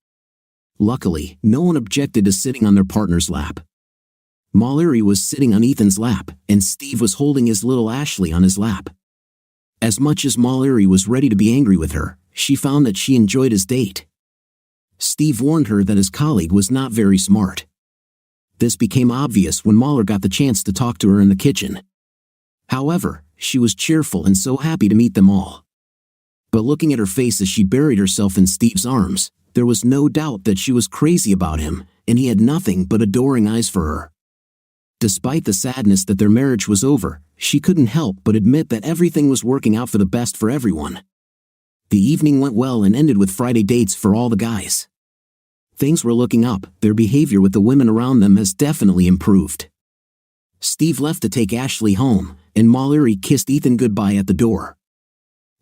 Luckily, no one objected to sitting on their partner's lap. Mallory was sitting on Ethan's lap, and Steve was holding his little Ashley on his lap. As much as Mallory was ready to be angry with her, she found that she enjoyed his date. Steve warned her that his colleague was not very smart. This became obvious when Mahler got the chance to talk to her in the kitchen. However, she was cheerful and so happy to meet them all. But looking at her face as she buried herself in Steve's arms, there was no doubt that she was crazy about him, and he had nothing but adoring eyes for her. Despite the sadness that their marriage was over, she couldn't help but admit that everything was working out for the best for everyone. The evening went well and ended with Friday dates for all the guys. Things were looking up. Their behavior with the women around them has definitely improved. Steve left to take Ashley home, and Mallory kissed Ethan goodbye at the door.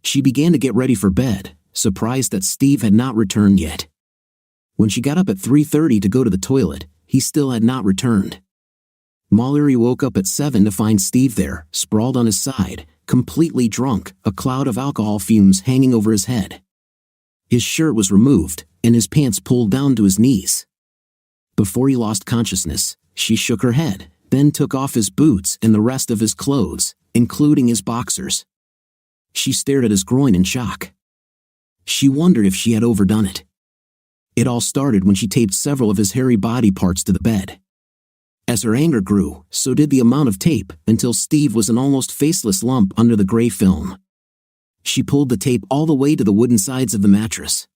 She began to get ready for bed, surprised that Steve had not returned yet. When she got up at 3:30 to go to the toilet, he still had not returned. Mallory woke up at 7 to find Steve there, sprawled on his side, completely drunk, a cloud of alcohol fumes hanging over his head. His shirt was removed, and his pants pulled down to his knees. Before he lost consciousness, she shook her head, then took off his boots and the rest of his clothes, including his boxers. She stared at his groin in shock. She wondered if she had overdone it. It all started when she taped several of his hairy body parts to the bed. As her anger grew, so did the amount of tape, until Steve was an almost faceless lump under the gray film. She pulled the tape all the way to the wooden sides of the mattress.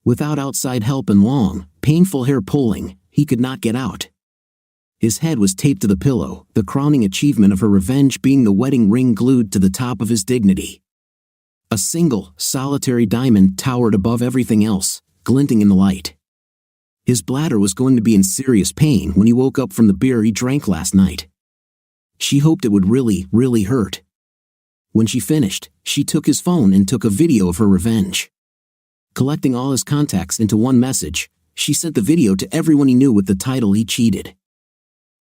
Without outside help and long, painful hair pulling, he could not get out. His head was taped to the pillow, the crowning achievement of her revenge being the wedding ring glued to the top of his dignity. A single, solitary diamond towered above everything else, glinting in the light. His bladder was going to be in serious pain when he woke up from the beer he drank last night. She hoped it would really, really hurt. When she finished, she took his phone and took a video of her revenge. Collecting all his contacts into one message, she sent the video to everyone he knew with the title "He Cheated."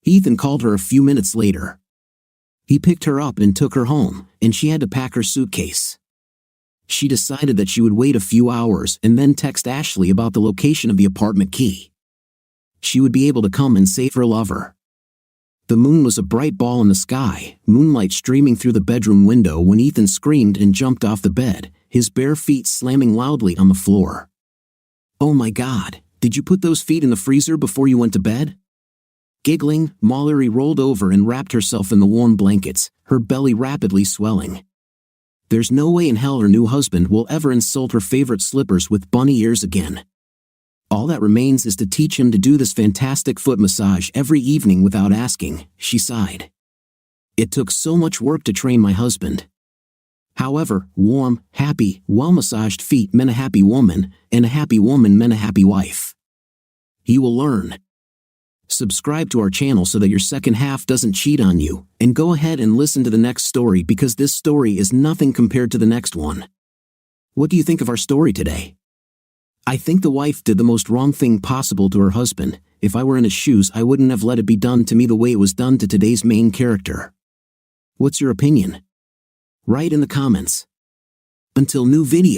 Ethan called her a few minutes later. He picked her up and took her home, and she had to pack her suitcase. She decided that she would wait a few hours and then text Ashley about the location of the apartment key. She would be able to come and save her lover. The moon was a bright ball in the sky, moonlight streaming through the bedroom window when Ethan screamed and jumped off the bed, his bare feet slamming loudly on the floor. "Oh my God, did you put those feet in the freezer before you went to bed?" Giggling, Mallory rolled over and wrapped herself in the warm blankets, her belly rapidly swelling. There's no way in hell her new husband will ever insult her favorite slippers with bunny ears again. All that remains is to teach him to do this fantastic foot massage every evening without asking, she sighed. It took so much work to train my husband. However, warm, happy, well-massaged feet meant a happy woman, and a happy woman meant a happy wife. He will learn. Subscribe to our channel so that your second half doesn't cheat on you, and go ahead and listen to the next story because this story is nothing compared to the next one. What do you think of our story today? I think the wife did the most wrong thing possible to her husband. If I were in his shoes, I wouldn't have let it be done to me the way it was done to today's main character. What's your opinion? Write in the comments. Until new video.